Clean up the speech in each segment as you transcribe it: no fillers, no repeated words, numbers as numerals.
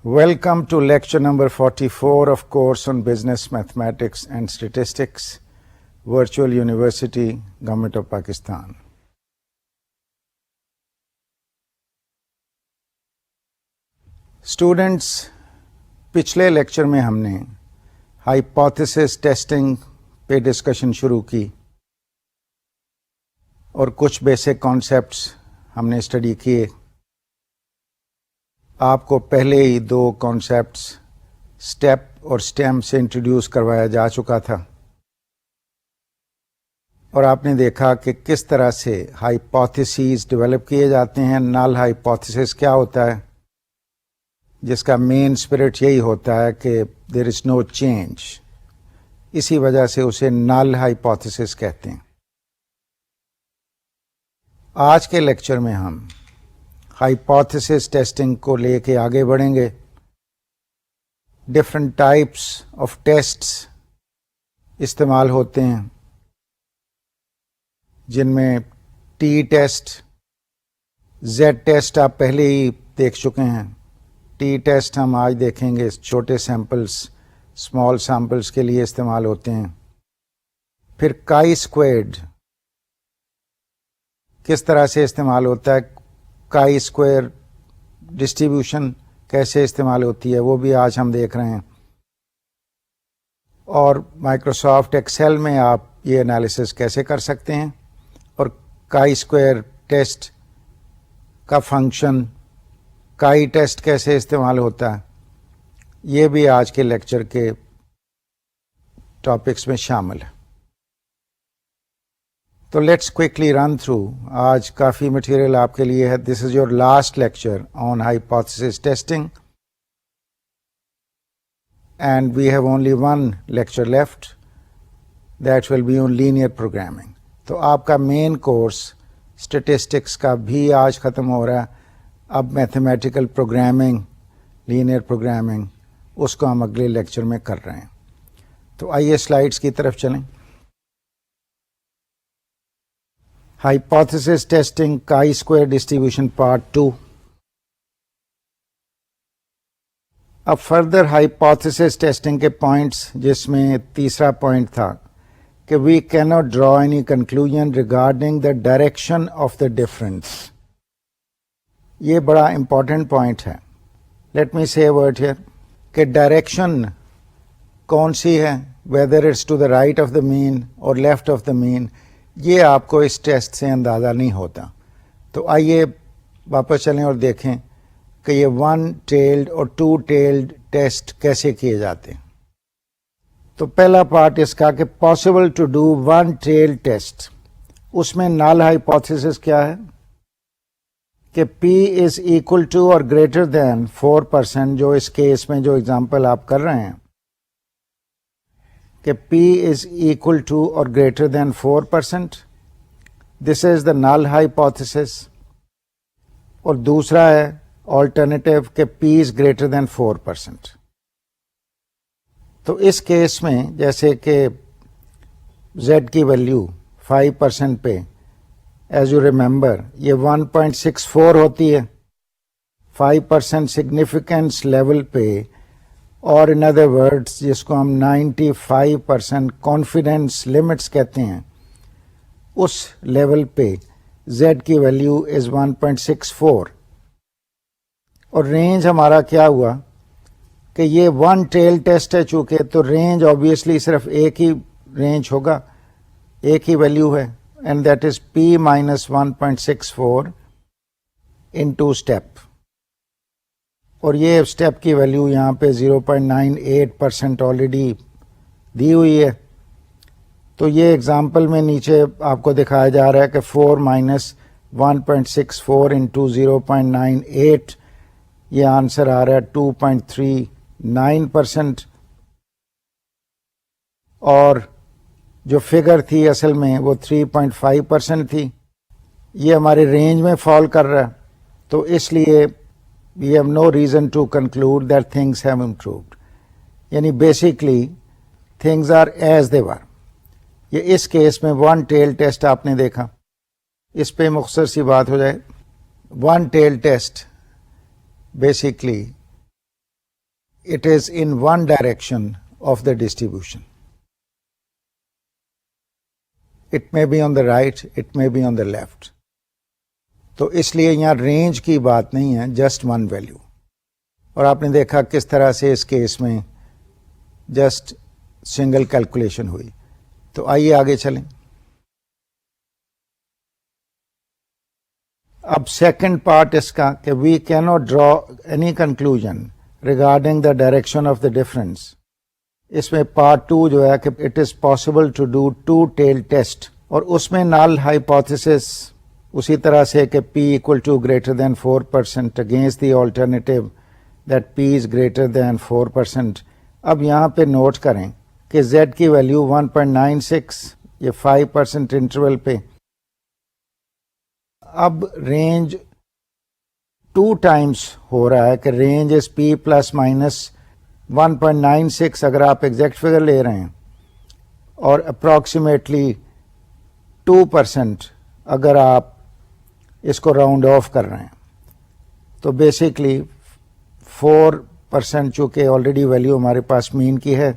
Welcome to lecture number 44 of course on Business Mathematics and Statistics, Virtual University, Government of Pakistan. Students, پچھلے lecture میں ہم نے hypothesis testing پہ discussion شروع کی اور کچھ بیسک کانسیپٹس ہم نے اسٹڈی کیے. آپ کو پہلے ہی دو کانسیپٹس اسٹیپ اور اسٹیم سے انٹروڈیوس کروایا جا چکا تھا اور آپ نے دیکھا کہ کس طرح سے ہائپوتھیسز ڈیولپ کیے جاتے ہیں. نل ہائپوتھیسس کیا ہوتا ہے، جس کا مین اسپرٹ یہی ہوتا ہے کہ دیر از نو چینج، اسی وجہ سے اسے نل ہائپوتھیسس کہتے ہیں. آج کے لیکچر میں ہم ہائپوتھیسس ٹیسٹنگ کو لے کے آگے بڑھیں گے. ڈفرنٹ ٹائپس آف ٹیسٹس استعمال ہوتے ہیں، جن میں ٹی ٹیسٹ، زیڈ ٹیسٹ آپ پہلے ہی دیکھ چکے ہیں. ٹی ٹیسٹ ہم آج دیکھیں گے، چھوٹے سیمپلس، اسمال سیمپلس کے لیے استعمال ہوتے ہیں. پھر کائی اسکوائرڈ کس طرح سے استعمال ہوتا ہے، کائی اسکوائر ڈسٹریبیوشن کیسے استعمال ہوتی ہے، وہ بھی آج ہم دیکھ رہے ہیں. اور مائکروسافٹ ایکسل میں آپ یہ انالیسس کیسے کر سکتے ہیں، اور کائی اسکوائر ٹیسٹ کا فنکشن، کائی ٹیسٹ کیسے استعمال ہوتا ہے، یہ بھی آج کے لیکچر کے ٹاپکس میں شامل ہے. تو لیٹس کوئکلی رن تھرو. آج کافی مٹیریل آپ کے لیے ہے. This is your last lecture on hypothesis testing and we have only one lecture left that will be on linear programming. تو آپ کا مین کورس اسٹیٹسٹکس کا بھی آج ختم ہو رہا ہے. اب میتھمیٹیکل پروگرامنگ، لینئر پروگرامنگ، اس کو ہم اگلے لیکچر میں کر رہے ہیں. تو آئیے سلائیڈس کی طرف چلیں. Hypothesis testing chi square distribution part 2. اب فردر ہائپوتھیسس ٹیسٹنگ کے پوائنٹس، جس میں تیسرا پوائنٹ تھا کہ we can not draw any conclusion regarding the direction of the difference. یہ بڑا امپورٹنٹ پوائنٹ ہے. Let me say word here کہ ڈائریکشن کون سی ہے، whether it's to the right of the mean or left of the مین، یہ آپ کو اس ٹیسٹ سے اندازہ نہیں ہوتا. تو آئیے واپس چلیں اور دیکھیں کہ یہ ون ٹیلڈ اور ٹو ٹیلڈ ٹیسٹ کیسے کیے جاتے ہیں. تو پہلا پارٹ اس کا کہ possible to do one tailed test. اس میں نل ہائپوتھیسس کیا ہے کہ P is equal to or greater than 4%، جو اس کیس میں جو ایگزامپل آپ کر رہے ہیں کہ P is equal to or greater than 4%، this is the null hypothesis. اور دوسرا ہے آلٹرنیٹو کہ P از گریٹر دین 4%. تو اس کیس میں جیسے کہ Z کی ویلیو 5% پہ، ایز یو ریمبر یہ 1.64 ہوتی ہے 5% سگنیفیکینس لیول پہ، اور ان ادر ورڈز جس کو ہم 95% کانفیڈینس لمٹس کہتے ہیں، اس لیول پہ Z کی ویلیو از 1.64. اور رینج ہمارا کیا ہوا کہ یہ ون ٹیل ٹیسٹ ہے چونکہ، تو رینج آبویسلی صرف ایک ہی رینج ہوگا، ایک ہی ویلیو ہے، and that is P minus 1.64 into step. اور یہ اسٹیپ کی ویلیو یہاں پہ 0.98% آلریڈی دی ہوئی ہے. تو یہ ایگزامپل میں نیچے آپ کو دکھایا جا رہا ہے کہ 4 minus 1.64 into 0.98، یہ آنسر آ رہا ہے 2.39%. اور جو فگر تھی اصل میں وہ 3.5% تھی. یہ ہمارے رینج میں فال کر رہا ہے، تو اس لیے we have no reason to conclude that things have improved. یعنی basically things are as they were. یہ اس کیس میں ون ٹیل ٹیسٹ آپ نے دیکھا. اس پہ مختصر سی بات ہو جائے. One tail test basically it is in one direction of the distribution. It may be on the right, it may be on the left. تو اس لیے یہاں رینج کی بات نہیں ہے, جسٹ ون ویلیو. اور آپ نے دیکھا کس طرح سے اس کیس میں جسٹ سنگل کیلکولیشن ہوئی. تو آئیے آگے چلیں. اب سیکنڈ پارٹ اس کا کہ we can not draw any conclusion regarding the direction of the difference. اس میں پارٹ 2 جو ہے کہ it is possible to do 2 tail test, اور اس میں نل ہائپوتھیسس اسی طرح سے کہ P equal to greater than 4% against the alternative that P is greater than 4%. اب یہاں پہ نوٹ کریں کہ Z کی ویلیو 1.96 یہ 5% انٹرول پہ. اب رینج 2 ٹائمس ہو رہا ہے کہ range is P plus minus 1.96 اگر آپ ایگزیکٹ فگر لے رہے ہیں, اور اپروکسیمیٹلی 2% اگر آپ اس کو راؤنڈ آف کر رہے ہیں. تو بیسکلی 4% چونکہ آلریڈی ویلیو ہمارے پاس مین کی ہے,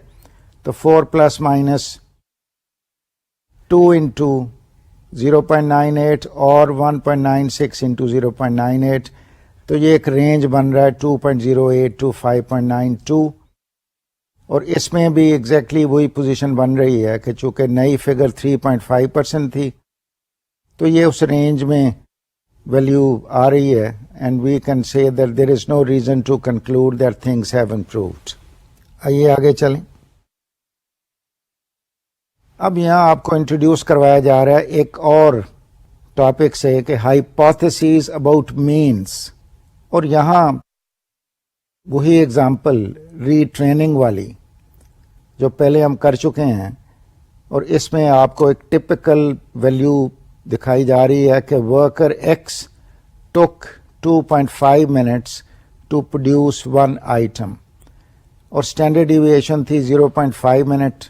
تو 4 پلس مائنس 2 انٹو 0.98 اور 1.96 انٹو 0.98, تو یہ ایک رینج بن رہا ہے 2.08 to 5.92. اور اس میں بھی ایگزیکٹلی وہی پوزیشن بن رہی ہے کہ چونکہ نئی فگر 3.5% تھی, تو یہ اس رینج میں ویلیو آ رہی ہے. And we can say that there is no reason to conclude that things have improved. آئیے آگے چلیں. اب یہاں آپ کو انٹروڈیوس کروایا جا رہا ہے ایک اور ٹاپک سے کہ ہائپوتھیسز اباؤٹ مینس. اور یہاں وہی ایگزامپل ری ٹریننگ والی جو پہلے ہم کر چکے ہیں, اور اس میں آپ کو ایک ٹپکل ویلیو دکھائی جا رہی ہے کہ worker X took 2.5 minutes to produce 1 item, اور اسٹینڈرڈ ڈیویشن تھی 0.5 minute.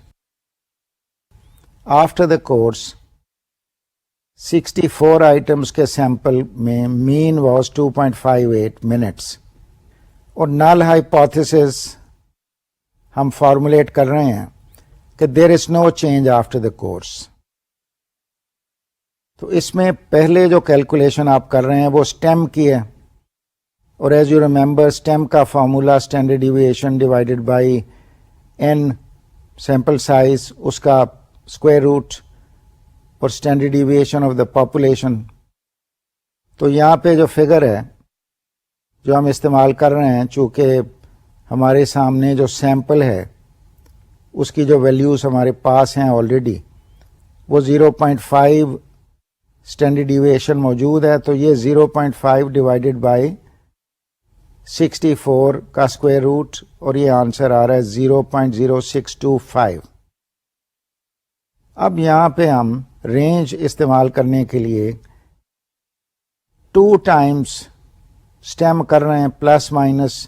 After the course 64 items کے سیمپل میں مین واز 2.58 minutes. اور نل ہائپوتھیسس ہم فارمولیٹ کر رہے ہیں کہ there is know change after the course. تو اس میں پہلے جو کیلکولیشن آپ کر رہے ہیں وہ اسٹیم کی ہے, اور ایز یو ریمبر اسٹیم کا formula standard deviation divided by n sample size, اس کا اسکوائر روٹ, اور standard deviation of the population. تو یہاں پہ جو فگر ہے جو ہم استعمال کر رہے ہیں, چونکہ ہمارے سامنے جو سیمپل ہے اس کی جو ویلیوز ہمارے پاس ہیں آلریڈی, وہ 0.5 اسٹینڈرڈ ڈیویشن موجود ہے, تو یہ 0.5 ڈیوائڈیڈ بائی 64 کا اسکوائر روٹ, اور یہ آنسر آ رہا ہے 0.0625. اب یہاں پہ ہم رینج استعمال کرنے کے لیے 2 ٹائمس اسٹیم کر رہے ہیں plus minus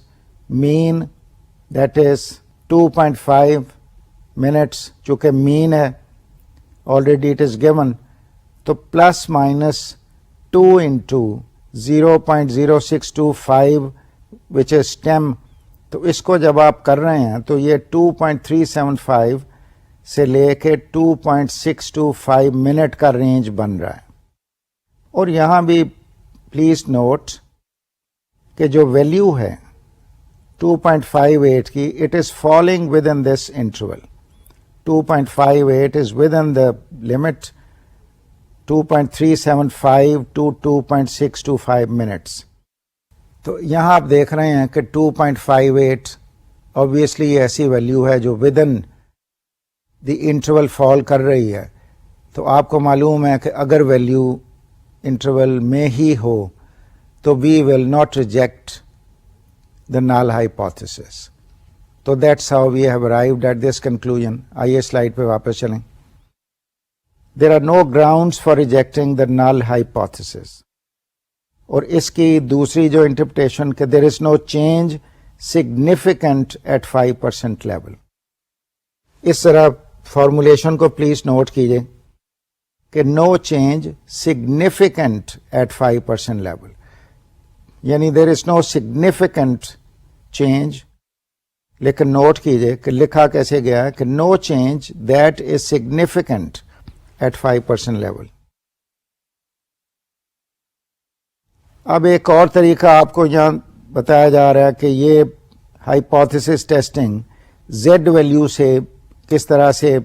mean that is 2.5 minutes, چونکہ مین ہے آلریڈی اٹ از گیون, تو پلس مائنس 2 انٹو 0.0625 وچ از اسٹیم. تو اس کو جب آپ کر رہے ہیں تو یہ 2.375 سے لے کے 2.625 منٹ کا رینج بن رہا ہے. اور یہاں بھی پلیز نوٹ کہ جو ویلیو ہے 2.58 کی, it is falling with in this interval. 2.58 is with in the limit 2.375 to 2.625 minutes. تو یہاں آپ دیکھ رہے ہیں کہ 2.58 obviously ایسی ویلیو ہے جو ود ان دی انٹرول فال کر رہی ہے. تو آپ کو معلوم ہے کہ اگر ویلیو انٹرول میں ہی ہو تو we will not reject the null hypothesis. تو that's how we have arrived at this conclusion. آئیے سلائڈ پہ واپس چلیں. There are no grounds for rejecting the null hypothesis. اور اس کی دوسری جو انٹرپریٹیشن کہ there is no change significant at 5% level. اس طرح فارمولیشن کو پلیز نوٹ کیجئے کہ no change significant at 5% level. یعنی there is no significant change لیکن نوٹ کیجئے کہ لکھا کیسے گیا ہے کہ no change that is significant at 5% level. اب ایک اور طریقہ آپ کو یہاں بتایا جا رہا ہے کہ یہ ہائپوتھیسس ٹیسٹنگ زیڈ ویلیو سے کس طرح سے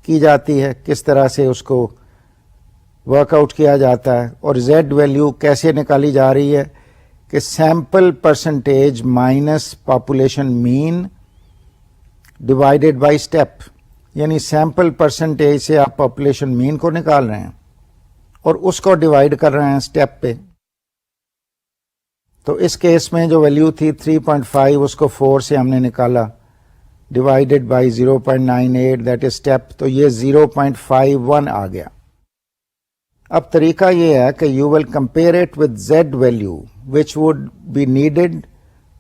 کی جاتی ہے, کس طرح سے اس کو ورک آؤٹ کیا جاتا ہے, اور زیڈ ویلیو کیسے نکالی جا رہی ہے کہ sample percentage minus population mean divided by step. یعنی سیمپل پرسنٹیج سے آپ پاپولیشن مین کو نکال رہے ہیں اور اس کو ڈیوائڈ کر رہے ہیں اسٹیپ پہ. تو اس کیس میں جو ویلیو تھی 3.5 اس کو 4 سے ہم نے نکالا divided by 0.98 that is step, تو یہ 0.51 آ گیا. اب طریقہ یہ ہے کہ you will compare it with Z value which would be needed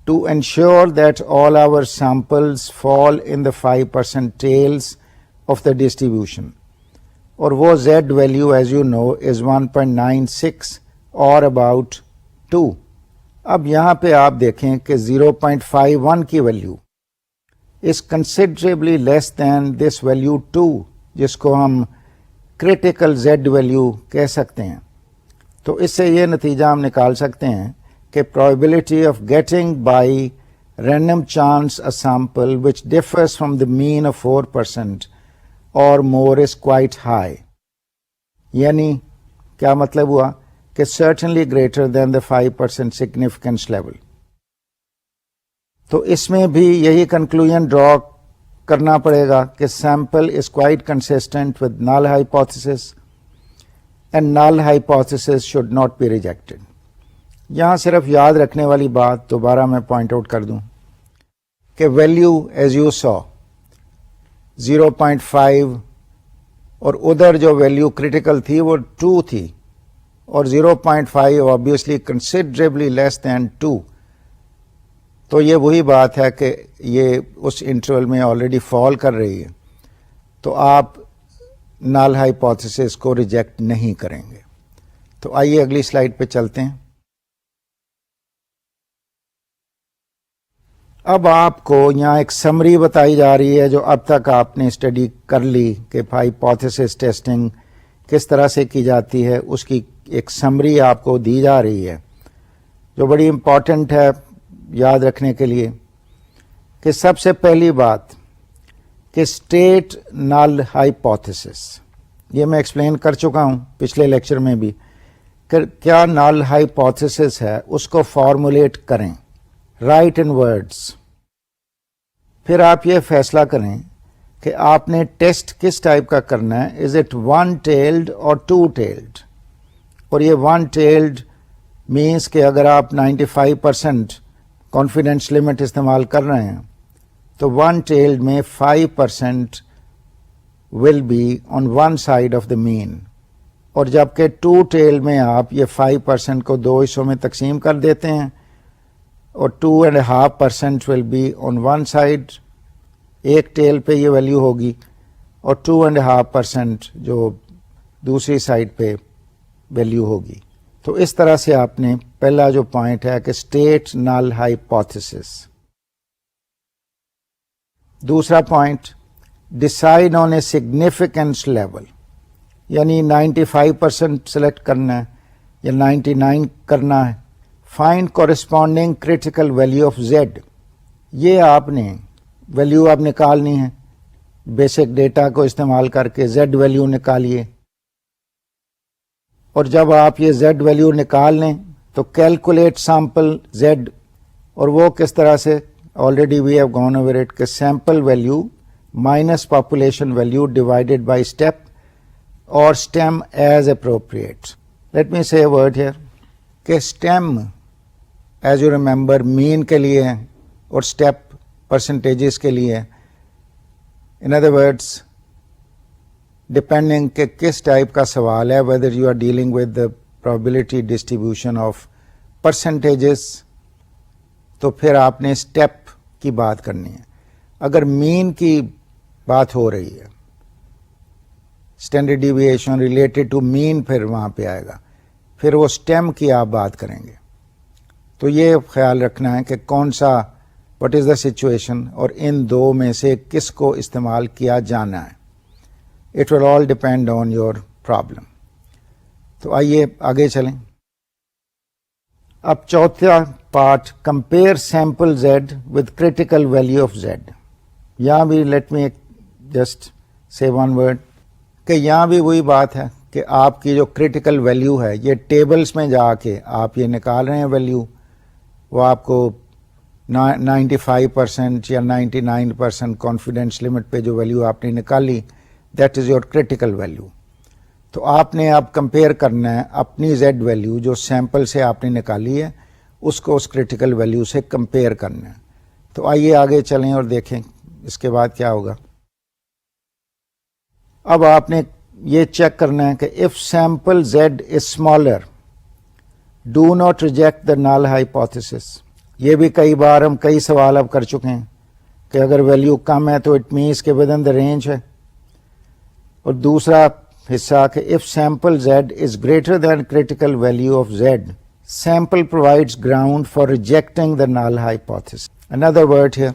to ensure that all our samples fall in the 5% tails of the distribution. اور وہ Z value as you know is 1.96 or about 2. اب یہاں پہ آپ دیکھیں کہ 0.51 کی value is considerably less than this value 2 جس کو ہم critical Z value کہہ سکتے ہیں. تو اس سے یہ نتیجہ ہم نکال سکتے ہیں کہ probability of getting by random chance a sample which differs from the mean of 4% or more is quite high. یعنی کیا مطلب ہوا کہ certainly greater than the 5% significance level. تو اس میں بھی یہی کنکلوژن ڈرا کرنا پڑے گا کہ sample is quite consistent with null hypothesis and null hypothesis should not be rejected. یہاں صرف یاد رکھنے والی بات دوبارہ میں پوائنٹ آؤٹ کر دوں کہ ویلیو ایز یو سو 0.5 اور ادھر جو ویلیو کریٹیکل تھی وہ 2 تھی اور 0.5 obviously considerably less than 2. تو یہ وہی بات ہے کہ یہ اس انٹرول میں آلریڈی فال کر رہی ہے, تو آپ نال ہائپوتھیسس کو ریجیکٹ نہیں کریں گے. تو آئیے اگلی سلائیڈ پہ چلتے ہیں. اب آپ کو یہاں ایک سمری بتائی جا رہی ہے جو اب تک آپ نے اسٹڈی کر لی کہ ہائپوتھیسس ٹیسٹنگ کس طرح سے کی جاتی ہے, اس کی ایک سمری آپ کو دی جا رہی ہے جو بڑی امپورٹنٹ ہے یاد رکھنے کے لیے. کہ سب سے پہلی بات کہ اسٹیٹ نل ہائپوتھیسس, یہ میں ایکسپلین کر چکا ہوں پچھلے لیکچر میں بھی کہ کیا نل ہائپوتھیسس ہے اس کو فارمولیٹ کریں, رائٹ ان ورڈز. پھر آپ یہ فیصلہ کریں کہ آپ نے ٹیسٹ کس ٹائپ کا کرنا ہے, از اٹ ون ٹیلڈ اور ٹو ٹیلڈ. اور یہ ون ٹیلڈ مینس کہ اگر آپ 95% کانفیڈینس لمٹ استعمال کر رہے ہیں تو ون ٹیلڈ میں 5% will be on one side of the mean, اور جبکہ ٹو ٹیلڈ میں آپ یہ 5% کو 2 حصوں میں تقسیم کر دیتے ہیں اور 2.5% will be on one side, ایک ٹیل پہ یہ ویلیو ہوگی, اور 2.5% جو دوسری سائڈ پہ ویلیو ہوگی. تو اس طرح سے آپ نے پہلا جو پوائنٹ ہے کہ اسٹیٹ نل ہائپوتھیسس. دوسرا point decide on a significance level, یعنی 95% سلیکٹ کرنا ہے یا 99 کرنا ہے. Find corresponding critical value of Z, یہ آپ نے ویلیو اب نکالنی ہے, بیسک ڈیٹا کو استعمال کر کے زیڈ ویلیو نکالیے. اور جب آپ یہ زیڈ ویلیو نکال لیں تو کیلکولیٹ سیمپل زیڈ, اور وہ کس طرح سے, already we have gone over it کہ sample value minus population value divided by step or stem as appropriate. Let me say word here کہ stem as you remember mean کے لیے اور اسٹیپ پرسنٹیجز کے لیے. ان ادر ورڈس ڈپینڈنگ کہ کس type کا سوال ہے, whether you are dealing with the probability distribution of percentages, تو پھر آپ نے اسٹیپ کی بات کرنی ہے. اگر مین کی بات ہو رہی ہے, اسٹینڈرڈ ڈیویشن ریلیٹڈ ٹو مین پھر وہاں پہ آئے گا, پھر وہ اسٹیم کی آپ بات کریں گے. تو یہ خیال رکھنا ہے کہ کون سا وٹ از دا سچویشن اور ان دو میں سے کس کو استعمال کیا جانا ہے. It will all depend on your problem. تو آئیے آگے چلیں. اب چوتھا part, compare sample Z with critical value of Z. یہاں بھی let me just say one word کہ یہاں بھی وہی بات ہے کہ آپ کی جو کریٹیکل ویلیو ہے یہ ٹیبلز میں جا کے آپ یہ نکال رہے ہیں ویلیو, وہ آپ کو 95% یا 99% کانفیڈینس لمٹ پہ جو ویلیو آپ نے نکالی, that is your critical value. تو آپ نے اب کمپیئر کرنا ہے اپنی زیڈ ویلیو جو سیمپل سے آپ نے نکالی ہے اس کو اس کریٹیکل ویلیو سے کمپیئر کرنا ہے. تو آئیے آگے چلیں اور دیکھیں اس کے بعد کیا ہوگا. اب آپ نے یہ چیک کرنا ہے کہ if sample Z is smaller do not reject the null hypothesis. یہ بھی کئی بار ہم کئی سوال اب کر چکے ہیں کہ اگر ویلیو کم ہے تو اٹ مینس کہ ود ان دا رینج ہے. اور دوسرا حصہ کہ if sample Z is greater than critical value of Z sample provides ground for rejecting the null hypothesis. Another word ہے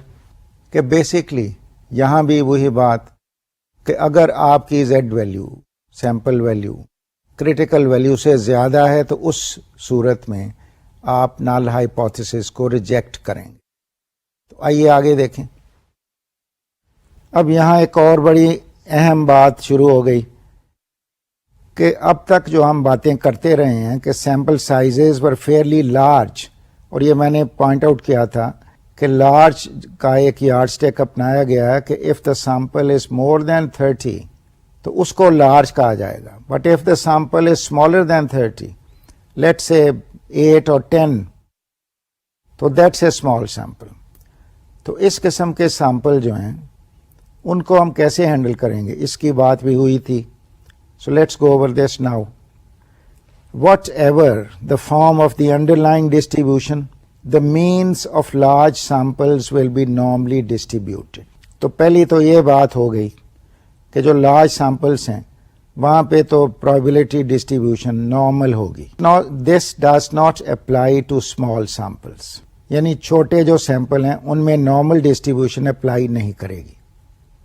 کہ بیسکلی یہاں بھی وہی بات کہ اگر آپ کی Z value sample value critical value سے زیادہ ہے تو اس صورت میں آپ نل ہائپوتھیسس کو ریجیکٹ کریں گے. تو آئیے آگے دیکھیں. اب یہاں ایک اور بڑی اہم بات شروع ہو گئی کہ اب تک جو ہم باتیں کرتے رہے ہیں کہ سیمپل سائزز ور فیئرلی لارج, اور یہ میں نے پوائنٹ آؤٹ کیا تھا کہ لارج کا ایک یارڈ اسٹیک اپنایا گیا ہے کہ if the sample is more than 30 تو اس کو لارج کہا جائے گا, but if the sample is smaller than 30 let's say 8 اور 10 تو دیٹس اے اسمال سیمپل. تو اس قسم کے سیمپل جو ہیں ان کو ہم کیسے ہینڈل کریں گے اس کی بات بھی ہوئی تھی. So let's go over this now. Whatever the form of the underlying distribution the means of large samples will be normally distributed. تو پہلی تو یہ بات ہو گئی کہ جو لارج سیمپلس ہیں وہاں پہ تو probability distribution normal ہوگی. Now this does not apply to small samples. یعنی چھوٹے جو سیمپل ہیں ان میں normal distribution اپلائی نہیں کرے گی.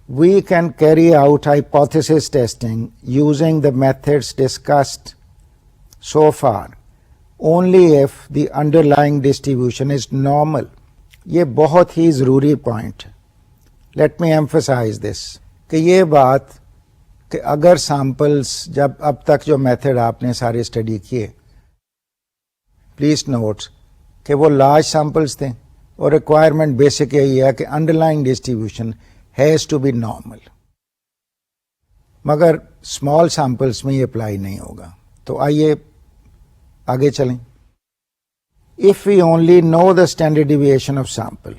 We can carry out hypothesis testing using the methods discussed so far only if the underlying distribution is normal. یہ بہت ہی ضروری پوائنٹ ہے. Let me emphasize this کہ یہ بات کہ اگر سیمپلس جب اب تک جو میتھڈ آپ نے سارے اسٹڈی کیے پلیز نوٹ کہ وہ لارج سیمپلس تھے اور ریکوائرمنٹ بیسک یہی ہے کہ underlying distribution has to be normal, مگر اسمال سیمپلس میں یہ اپلائی نہیں ہوگا. تو آئیے آگے چلیں. If we only know the standard deviation of sample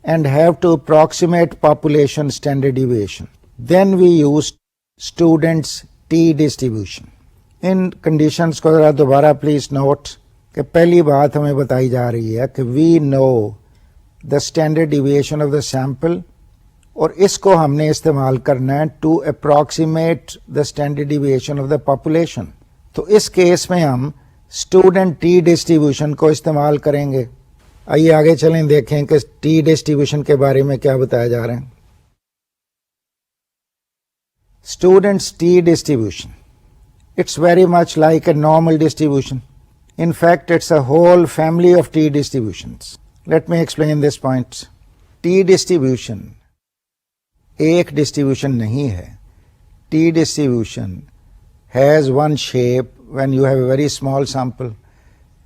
and have to approximate population standard deviation, then we use students T distribution. In conditions کو ذرا دوبارہ پلیز نوٹ کہ پہلی بات ہمیں بتائی جا رہی ہے کہ we know the standard deviation of the sample اور اس کو ہم نے استعمال کرنا ہے to approximate the standard deviation of the population. تو اس کیس میں ہم اسٹوڈنٹ ٹی ڈسٹریبیوشن کو استعمال کریں گے. آئیے آگے چلیں دیکھیں کہ ٹی ڈسٹریبیوشن کے بارے میں کیا بتایا جا رہا ہے. Student's t distribution it's very much like a normal distribution. In fact it's a whole family of t distributions. Let me explain this point. T distribution ایک ڈسٹریبیوشن نہیں ہے. T distribution has one shape when you have a very small sample.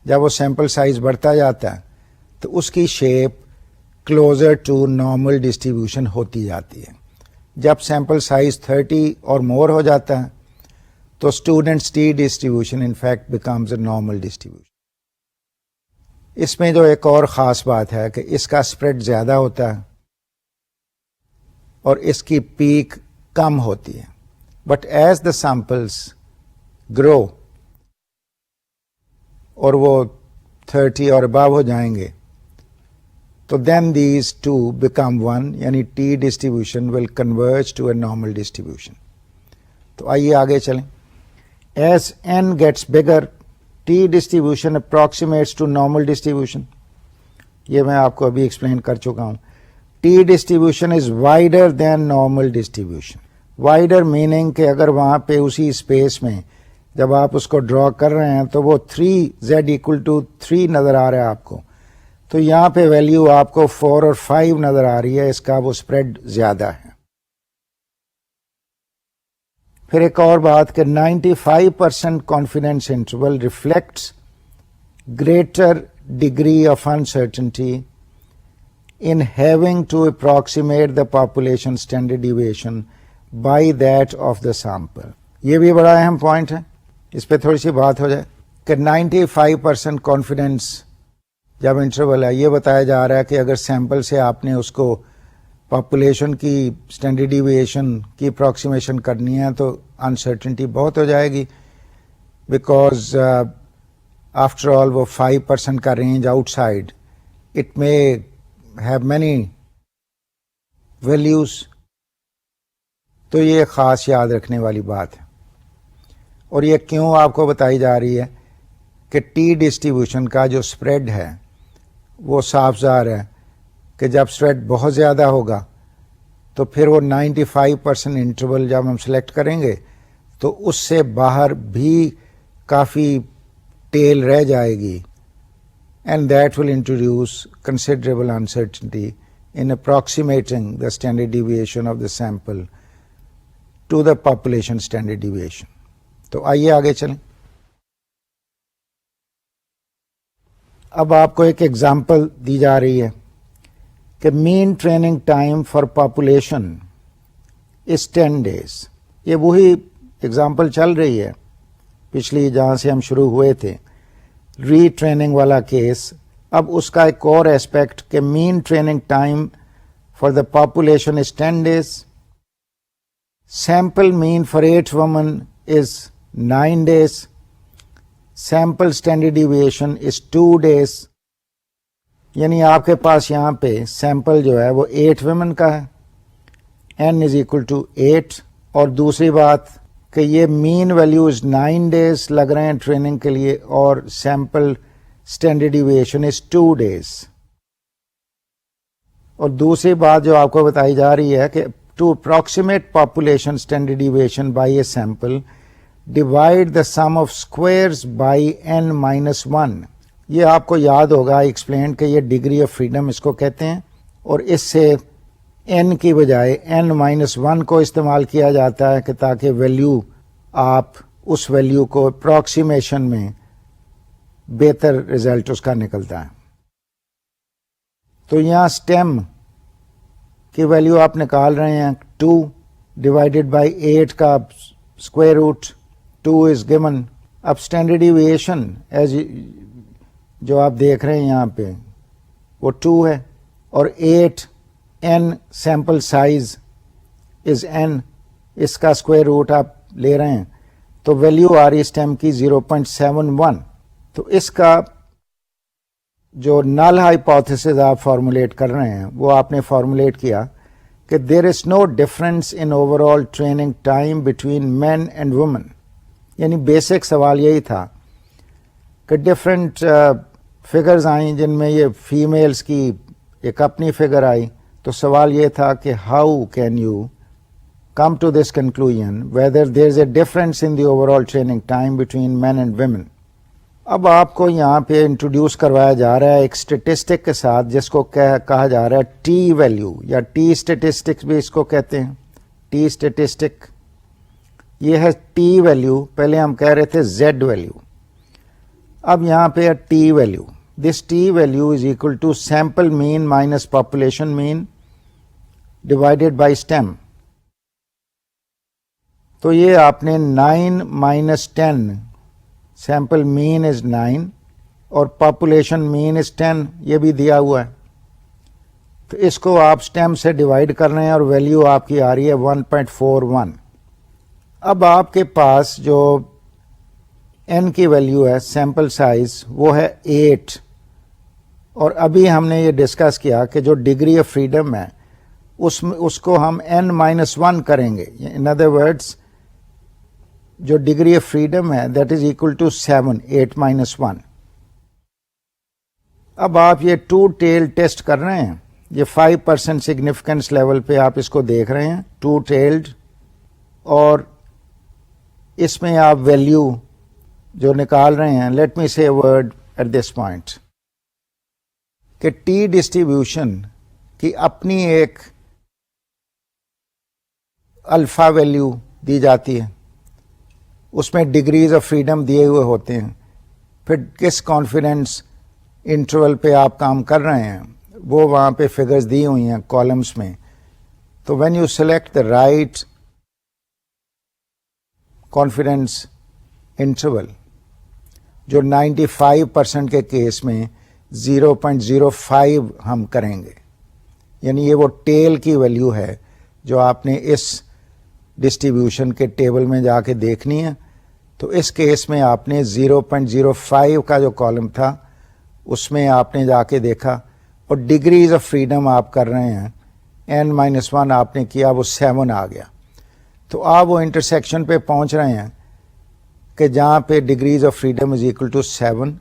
جب وہ sample size بڑھتا جاتا ہے تو اس کی shape closer to normal distribution ہوتی جاتی ہے. جب سیمپل سائز 30 اور مور ہو جاتا ہے تو student's t distribution in fact becomes a normal distribution. اس میں جو ایک اور خاص بات ہے کہ اس کا اسپریڈ زیادہ ہوتا ہے اور اس کی پیک کم ہوتی ہے. But as the samples grow اور وہ 30 اور ابو ہو جائیں گے تو then these two become one, یعنی t distribution will converge to a normal distribution. تو آئیے آگے چلیں. As n gets bigger t distribution approximates to normal distribution. یہ میں آپ کو ابھی ایکسپلین کر چکا ہوں. T distribution is wider than normal distribution. Wider meaning کہ اگر وہاں پہ اسی اسپیس میں جب آپ اس کو ڈرا کر رہے ہیں تو وہ 3z=3 نظر آ رہا ہے آپ کو, تو یہاں پہ ویلیو آپ کو 4 اور 5 نظر آ رہی ہے, اس کا وہ اسپریڈ زیادہ ہے. پھر ایک اور بات کہ 95% confidence interval reflects greater degree of uncertainty in having to approximate the population standard deviation by that of the sample. یہ بھی بڑا اہم پوائنٹ ہے, اس پہ تھوڑی سی بات ہو جائے کہ 95% کانفیڈینس جب انٹرول ہے, یہ بتایا جا رہا ہے کہ اگر سیمپل سے آپ نے اس کو پاپولیشن کی اسٹینڈرڈ ڈیویشن کی اپروکسیمیشن کرنی ہے تو انسرٹنٹی بہت ہو جائے گی, بیکاز آفٹر آل وہ 5% کا رینج آؤٹ سائڈ, اٹ میں have many values. تو یہ خاص یاد رکھنے والی بات ہے. اور یہ کیوں آپ کو بتائی جا رہی ہے کہ ٹی ڈسٹریبیوشن کا جو اسپریڈ ہے وہ صاف ظاہر ہے کہ جب اسپریڈ بہت زیادہ ہوگا تو پھر وہ 95% انٹرول جب ہم سلیکٹ کریں گے تو اس سے باہر بھی کافی ٹیل رہ جائے گی, and that will introduce considerable uncertainty in approximating the standard deviation of the sample to the population standard deviation. تو آئیے آگے چلیں. اب آپ کو ایک ایگزامپل دی جا رہی ہے کہ mean training time for population is 10 days. یہ وہی ایگزامپل چل رہی ہے پچھلی جہاں سے ہم شروع ہوئے تھے, ری ٹریننگ والا کیس. اب اس کا ایک اور ایسپیکٹ کہ mean training time for the population is 10 days. Sample mean for 8 women is 9 days. Sample standard deviation is 2 days. یعنی آپ کے پاس یہاں پہ سیمپل جو ہے وہ 8 women کا ہے, n=8. اور دوسری بات کہ یہ مین ویلیوز 9 days لگ رہے ہیں ٹریننگ کے لیے, اور sample standard deviation is 2 days. اور دوسری بات جو آپ کو بتائی جا رہی ہے کہ to approximate population standard deviation by a sample divide the sum of squares by n-1. یہ آپ کو یاد ہوگا ایکسپلین کہ یہ ڈگری آف فریڈم اس کو کہتے ہیں, اور اس سے n کی بجائے n-1 کو استعمال کیا جاتا ہے کہ تاکہ ویلیو آپ اس ویلیو کو اپروکسیمیشن میں بہتر ریزلٹ اس کا نکلتا ہے. تو یہاں اسٹیم کی ویلیو آپ نکال رہے ہیں 2 ڈیوائڈیڈ بائی 8 کا اسکوائر روٹ 2 از گیون. اب اسٹینڈرڈ ڈیویشن ایز جو آپ دیکھ رہے ہیں یہاں پہ وہ 2 ہے, اور 8 n sample size is n, اس کا اسکوائر روٹ آپ لے رہے ہیں تو ویلیو آ رہی اسٹیم کی 0.71. تو اس کا جو نل ہائپوتھیسز آپ فارمولیٹ کر رہے ہیں وہ آپ نے فارمولیٹ کیا کہ there is no difference in overall training time between men and women. یعنی بیسک سوال یہی تھا کہ ڈفرینٹ فگرز آئیں جن میں یہ فیمیلز کی ایک اپنی فگر آئی, تو سوال یہ تھا کہ how can you come to this conclusion whether there is a difference in the overall training time between men and women. اب آپ کو یہاں پہ انٹروڈیوس کروایا جا رہا ہے ایک اسٹیٹسٹک کے ساتھ جس کو کہا جا رہا ہے ٹی ویلیو, یا ٹی اسٹیٹسٹکس بھی اس کو کہتے ہیں. ٹی اسٹیٹسٹک یہ ہے ٹی ویلیو, پہلے ہم کہہ رہے تھے زیڈ ویلیو, اب یہاں پہ ہے t value. This t value is equal to sample mean minus population mean divided by stem. تو یہ آپ نے 9 minus 10, سیمپل مین از 9 اور پاپولیشن مین از 10, یہ بھی دیا ہوا ہے. تو اس کو آپ اسٹیم سے ڈیوائڈ کر رہے ہیں اور ویلیو آپ کی آ رہی ہے 1.41. اب آپ کے پاس جو n کی ویلیو ہے سیمپل سائز وہ ہے 8, اور ابھی ہم نے یہ ڈسکس کیا کہ جو ڈگری آف فریڈم ہے اس کو ہم n-1 کریں گے. ان ادر ورڈس جو ڈگری آف فریڈم ہے that is equal to 7, 8 minus 1. اب آپ یہ 2 ٹیل ٹیسٹ کر رہے ہیں, یہ 5% سگنیفیکنس لیول پہ آپ اس کو دیکھ رہے ہیں 2 ٹیلڈ, اور اس میں آپ ویلیو جو نکال رہے ہیں, late me say word at this point, کہ ٹی ڈسٹریبیوشن کی اپنی ایک الفا ویلیو دی جاتی ہے, اس میں ڈگریز آف فریڈم دیے ہوئے ہوتے ہیں, پھر کس کانفیڈنس انٹرول پہ آپ کام کر رہے ہیں وہ وہاں پہ فگرز دی ہوئی ہیں کالمس میں. تو when you select the right confidence interval, جو 95% کے کیس میں 0.05 ہم کریں گے, یعنی یہ وہ ٹیل کی ویلیو ہے جو آپ نے اس ڈسٹریبیوشن کے ٹیبل میں جا کے دیکھنی ہے. تو اس کیس میں آپ نے 0.05 کا جو کالم تھا اس میں آپ نے جا کے دیکھا, اور ڈگریز آف فریڈم آپ کر رہے ہیں n-1 آپ نے کیا, وہ 7 آ گیا. تو آپ وہ انٹرسیکشن پہ پہنچ رہے ہیں کہ جہاں پہ degrees of freedom is equal to 7,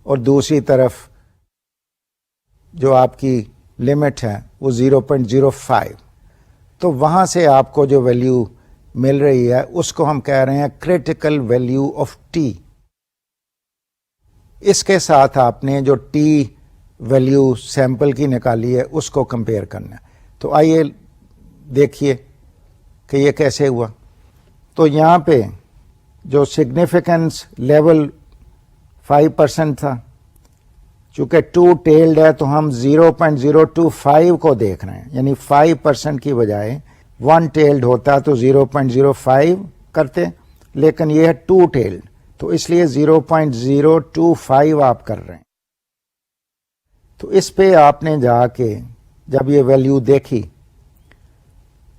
اور دوسری طرف جو آپ کی لمٹ ہے وہ 0.05. تو وہاں سے آپ کو جو ویلیو مل رہی ہے اس کو ہم کہہ رہے ہیں کریٹیکل ویلیو آف ٹی. اس کے ساتھ آپ نے جو ٹی ویلیو سیمپل کی نکالی ہے اس کو کمپیئر کرنا ہے. تو آئیے دیکھیے کہ یہ کیسے ہوا. تو یہاں پہ جو سگنیفیکنس لیول 5% تھا, چونکہ 2 ٹیلڈ ہے تو ہم 0.025 کو دیکھ رہے ہیں, یعنی 5% کی بجائے 1 ٹیلڈ ہوتا تو 0.05 کرتے, لیکن یہ ہے 2 ٹیلڈ تو اس لیے 0.025 آپ کر رہے ہیں. تو اس پہ آپ نے جا کے جب یہ ویلیو دیکھی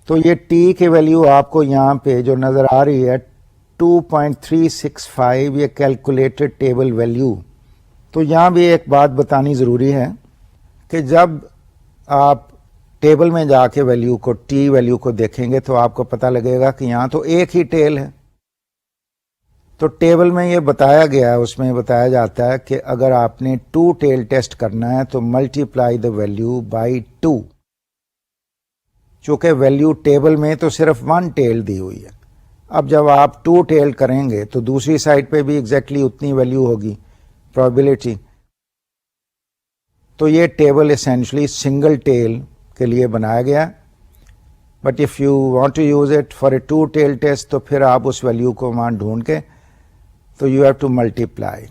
تو یہ ٹی کی ویلیو آپ کو یہاں پہ جو نظر آ رہی ہے 2.365, یہ کیلکولیٹڈ ٹیبل ویلیو. تو یہاں بھی ایک بات بتانی ضروری ہے کہ جب آپ ٹیبل میں جا کے ویلیو کو ٹی ویلیو کو دیکھیں گے تو آپ کو پتہ لگے گا کہ یہاں تو ایک ہی ٹیل ہے. تو ٹیبل میں یہ بتایا گیا ہے, اس میں بتایا جاتا ہے کہ اگر آپ نے 2 ٹیل ٹیسٹ کرنا ہے تو ملٹیپلائی دا ویلیو بائی 2. چونکہ ویلیو ٹیبل میں تو صرف 1 ٹیل دی ہوئی ہے, اب جب آپ 2 ٹیل کریں گے تو دوسری سائڈ پہ بھی ایگزیکٹلی اتنی ویلیو ہوگی پرابیبلٹی. تو یہ ٹیبل اسینشلی سنگل ٹیل کے لیے بنایا گیا, but if you want to use it for a 2 tail test تو پھر آپ اس ویلیو کو وہاں ڈھونڈ کے تو یو ہیو ٹو ملٹیپلائی.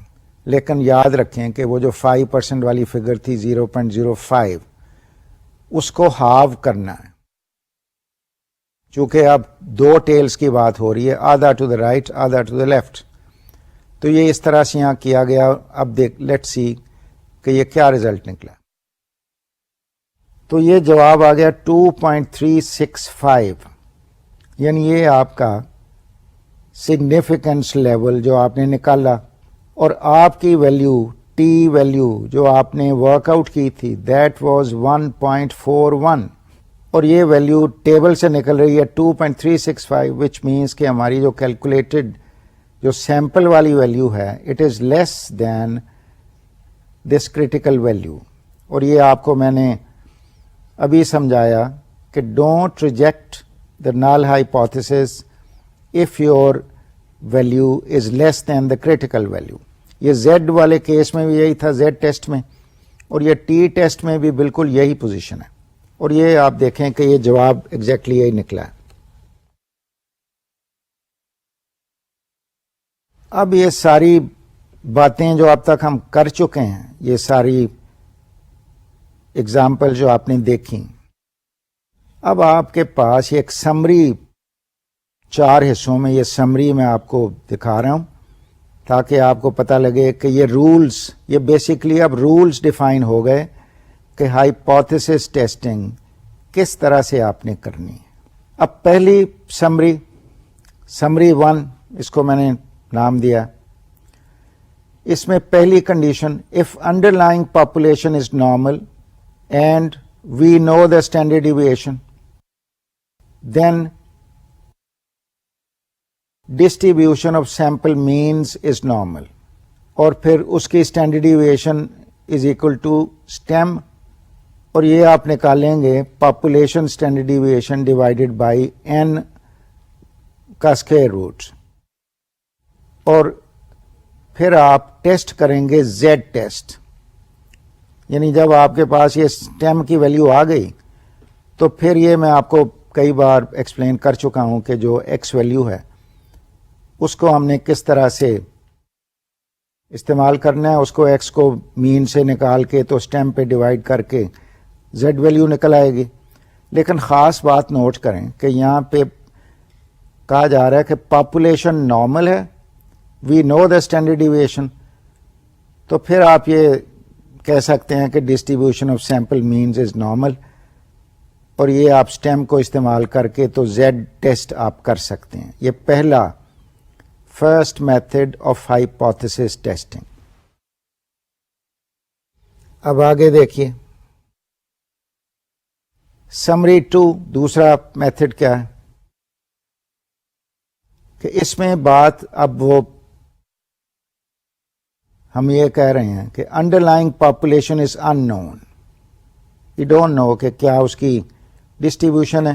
لیکن یاد رکھیں کہ وہ جو 5% والی فگر تھی 0.05 اس کو ہاف کرنا ہے, چونکہ اب 2 ٹیلز کی بات ہو رہی ہے, آدھا ٹو دا رائٹ آدھا ٹو دا لیفٹ. تو یہ اس طرح سے یہاں کیا گیا. اب دیکھ لیٹ سی کہ یہ کیا ریزلٹ نکلا. تو یہ جواب آ گیا 2.365, یعنی یہ آپ کا سگنیفیکنس لیول جو آپ نے نکالا, اور آپ کی ویلیو ٹی ویلیو جو آپ نے ورک آؤٹ کی تھی دیٹ واز 1.41, اور یہ ویلیو ٹیبل سے نکل رہی ہے 2.365, وچ مینس کہ ہماری جو کیلکولیٹڈ جو سیمپل والی ویلیو ہے it is less than this critical value. اور یہ آپ کو میں نے ابھی سمجھایا کہ don't reject the null hypothesis if your value is less than the critical value. یہ زیڈ والے کیس میں بھی یہی تھا, زیڈ ٹیسٹ میں, اور یہ ٹی ٹیسٹ میں بھی بالکل یہی پوزیشن ہے. اور یہ آپ دیکھیں کہ یہ جواب ایگزیکٹلی یہی نکلا ہے. اب یہ ساری باتیں جو اب تک ہم کر چکے ہیں, یہ ساری اگزامپل جو آپ نے دیکھی, اب آپ کے پاس ایک سمری 4 حصوں میں یہ سمری میں آپ کو دکھا رہا ہوں تاکہ آپ کو پتہ لگے کہ یہ رولز, یہ بیسیکلی اب رولز ڈیفائن ہو گئے کہ ہائپوتھیسس ٹیسٹنگ کس طرح سے آپ نے کرنی ہے. اب پہلی سمری 1, اس کو میں نے نام دیا. اس میں پہلی condition, if underlying population is normal and we know the standard deviation then distribution of sample means is normal. اور پھر اس کی standard deviation is equal to STEM, اور یہ آپ نکالیں گے population standard deviation divided by n کا اسکوائر روٹ, اور پھر آپ ٹیسٹ کریں گے Z ٹیسٹ. یعنی جب آپ کے پاس یہ STEM کی ویلیو آ گئی تو پھر یہ میں آپ کو کئی بار ایکسپلین کر چکا ہوں کہ جو X ویلیو ہے اس کو ہم نے کس طرح سے استعمال کرنا ہے. اس کو X کو مین سے نکال کے تو STEM پہ ڈیوائڈ کر کے Z ویلیو نکل آئے گی. لیکن خاص بات نوٹ کریں کہ یہاں پہ کہا جا رہا ہے کہ پاپولیشن نارمل ہے, وی نو دا اسٹینڈرڈ ڈیویشن, تو پھر آپ یہ کہہ سکتے ہیں کہ distribution of sample means is normal, اور یہ آپ STEM کو استعمال کر کے تو Z ٹیسٹ آپ کر سکتے ہیں. یہ پہلا first method of hypothesis testing. اب آگے دیکھیے سمری 2, دوسرا میتھڈ کیا ہے کہ اس میں بات اب وہ ہم یہ کہہ رہے ہیں کہ underlying population is unknown, you don't know کہ کیا اس کی ڈسٹریبیوشن ہے,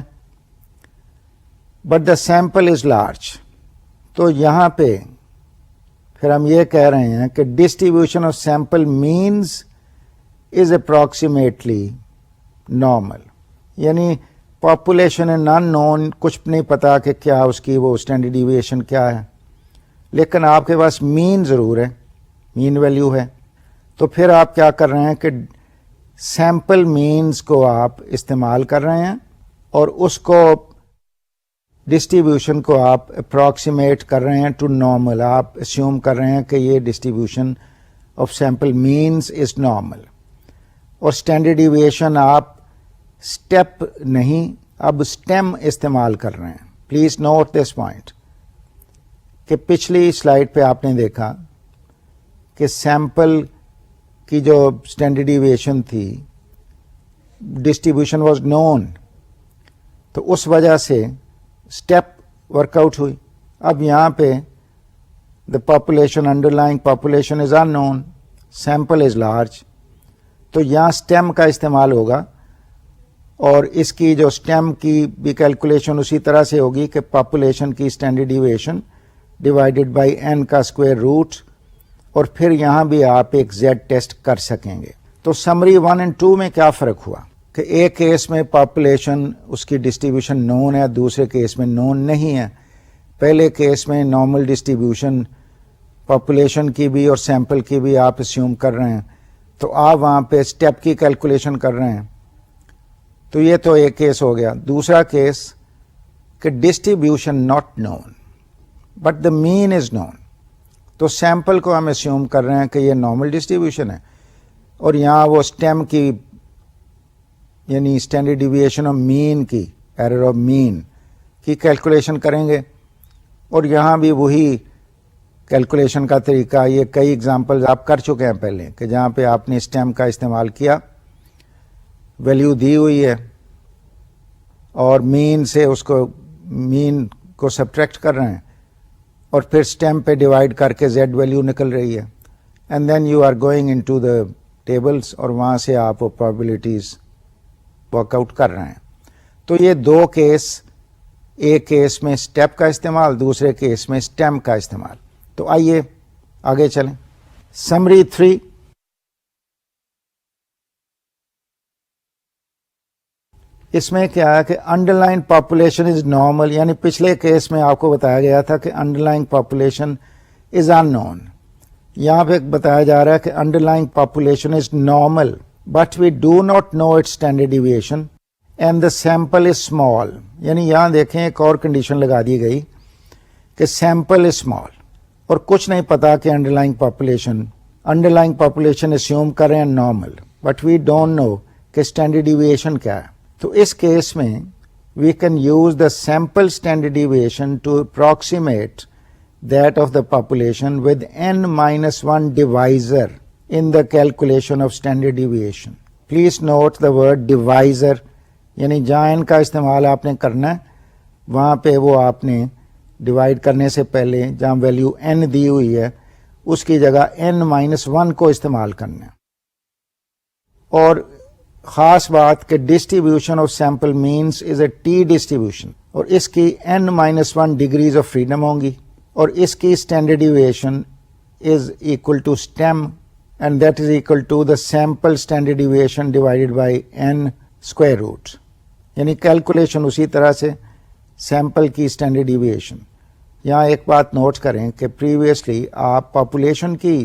but the sample is large. تو یہاں پہ پھر ہم یہ کہہ رہے ہیں کہ distribution of sample means is approximately normal. یعنی پاپولیشن ان ان نون, کچھ نہیں پتا کہ کیا اس کی وہ اسٹینڈرڈ ڈیویشن کیا ہے, لیکن آپ کے پاس مین ضرور ہے, مین ویلیو ہے. تو پھر آپ کیا کر رہے ہیں کہ سیمپل مینز کو آپ استعمال کر رہے ہیں اور اس کو ڈسٹریبیوشن کو آپ اپروکسیمیٹ کر رہے ہیں ٹو نارمل. آپ اسیوم کر رہے ہیں کہ یہ distribution of sample means is normal, اور اسٹینڈرڈ ڈیویشن آپ اسٹیپ نہیں اب STEM استعمال کر رہے ہیں. پلیز نوٹ دس پوائنٹ کہ پچھلی سلائیڈ پہ آپ نے دیکھا کہ سیمپل کی جو اسٹینڈرڈ ڈیویشن تھی ڈسٹریبیوشن واز نون, تو اس وجہ سے اسٹیپ ورک آؤٹ ہوئی. اب یہاں پہ the population underlying population is unknown, sample is large, تو یہاں STEM کا استعمال ہوگا, اور اس کی جو STEM کی بھی کیلکولیشن اسی طرح سے ہوگی کہ پاپولیشن کی standard deviation divided by n کا اسکوائر روٹ, اور پھر یہاں بھی آپ ایک Z ٹیسٹ کر سکیں گے. تو سمری 1 اور 2 میں کیا فرق ہوا کہ ایک کیس میں پاپولیشن اس کی ڈسٹریبیوشن نون ہے, دوسرے کیس میں نون نہیں ہے. پہلے کیس میں نارمل ڈسٹریبیوشن پاپولیشن کی بھی اور سیمپل کی بھی آپ اسیوم کر رہے ہیں, تو آپ وہاں پہ اسٹیپ کی کیلکولیشن کر رہے ہیں. تو یہ تو ایک کیس ہو گیا. دوسرا کیس کہ distribution not known but the mean is known, تو سیمپل کو ہم اسیوم کر رہے ہیں کہ یہ نارمل ڈسٹریبیوشن ہے, اور یہاں وہ STEM کی یعنی اسٹینڈرڈ ڈیویشن آف مین کی, ایرر آف مین کی کیلکولیشن کریں گے. اور یہاں بھی وہی کیلکولیشن کا طریقہ, یہ کئی ایگزامپلز آپ کر چکے ہیں پہلے کہ جہاں پہ آپ نے STEM کا استعمال کیا, ویلیو دی ہوئی ہے اور مین سے اس کو مین کو سبٹریکٹ کر رہے ہیں, اور پھر STEM پہ ڈیوائڈ کر کے Z ویلیو نکل رہی ہے, and then you are going into the tables, اور وہاں سے آپ وہ پرابیبلٹیز ورک آؤٹ کر رہے ہیں. تو یہ دو کیس, ایک کیس میں اسٹیپ کا استعمال, دوسرے کیس میں STEM کا استعمال. تو آئیے آگے چلیں. سمری 3, اس میں کیا ہے کہ underlying population is normal, یعنی پچھلے کیس میں آپ کو بتایا گیا تھا کہ underlying population is unknown. یہاں پہ بتایا جا رہا ہے کہ underlying population is normal but we do not know it standard deviation and the sample is small. یعنی یہاں دیکھیں ایک اور کنڈیشن لگا دی گئی کہ سیمپل از اسمال, اور کچھ نہیں پتا کہ انڈر لائن پاپولیشن اسیوم کریں normal, but we don't know کہ اسٹینڈرڈ ڈیویشن کیا ہے. تو اس کیس میں we can use the sample standard deviation to approximate that of the population with n-1 divisor in the calculation of standard deviation. Please note the word divisor, یعنی جہاں n کا استعمال آپ نے کرنا ہے وہاں پہ وہ آپ نے ڈیوائڈ کرنے سے پہلے جہاں ویلیو n دی ہوئی ہے اس کی جگہ n-1 کو استعمال کرنا ہے. اور خاص بات کہ distribution of sample means is A T distribution, اور اس کی n-1 ڈگریز آف فریڈم ہوں گی, اور اس کی standard deviation is equal to STEM, and that is equal to the sample standard deviation divided by n square root. یعنی calculation اسی طرح سے سیمپل کی اسٹینڈرڈ ڈیویشن. یہاں ایک بات نوٹ کریں کہ پریویسلی آپ پاپولیشن کی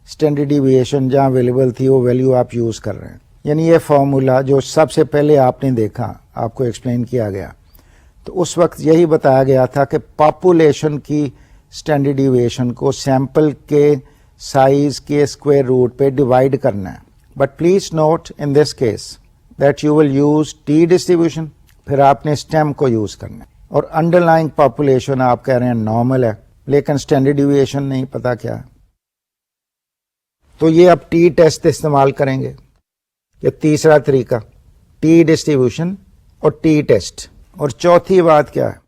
اسٹینڈرڈ ڈیویشن جہاں اویلیبل تھی وہ ویلیو آپ یوز کر رہے ہیں. یعنی یہ فارمولا جو سب سے پہلے آپ نے دیکھا, آپ کو ایکسپلین کیا گیا, تو اس وقت یہی بتایا گیا تھا کہ پاپولیشن کی اسٹینڈرڈ ڈیویشن کو سیمپل کے سائز کے اسکوائر روٹ پہ ڈیوائڈ کرنا ہے. But please note in this case that you will use T distribution, پھر آپ نے اسٹیم کو یوز کرنا ہے, اور انڈر لائنگ پاپولیشن آپ کہہ رہے ہیں نارمل ہے لیکن اسٹینڈرڈ ڈیویشن نہیں پتا کیا ہے. تو یہ اب ٹی ٹیسٹ استعمال کریں گے. یہ تیسرا طریقہ ٹی ڈسٹریبیوشن اور ٹی ٹیسٹ. اور چوتھی بات کیا ہے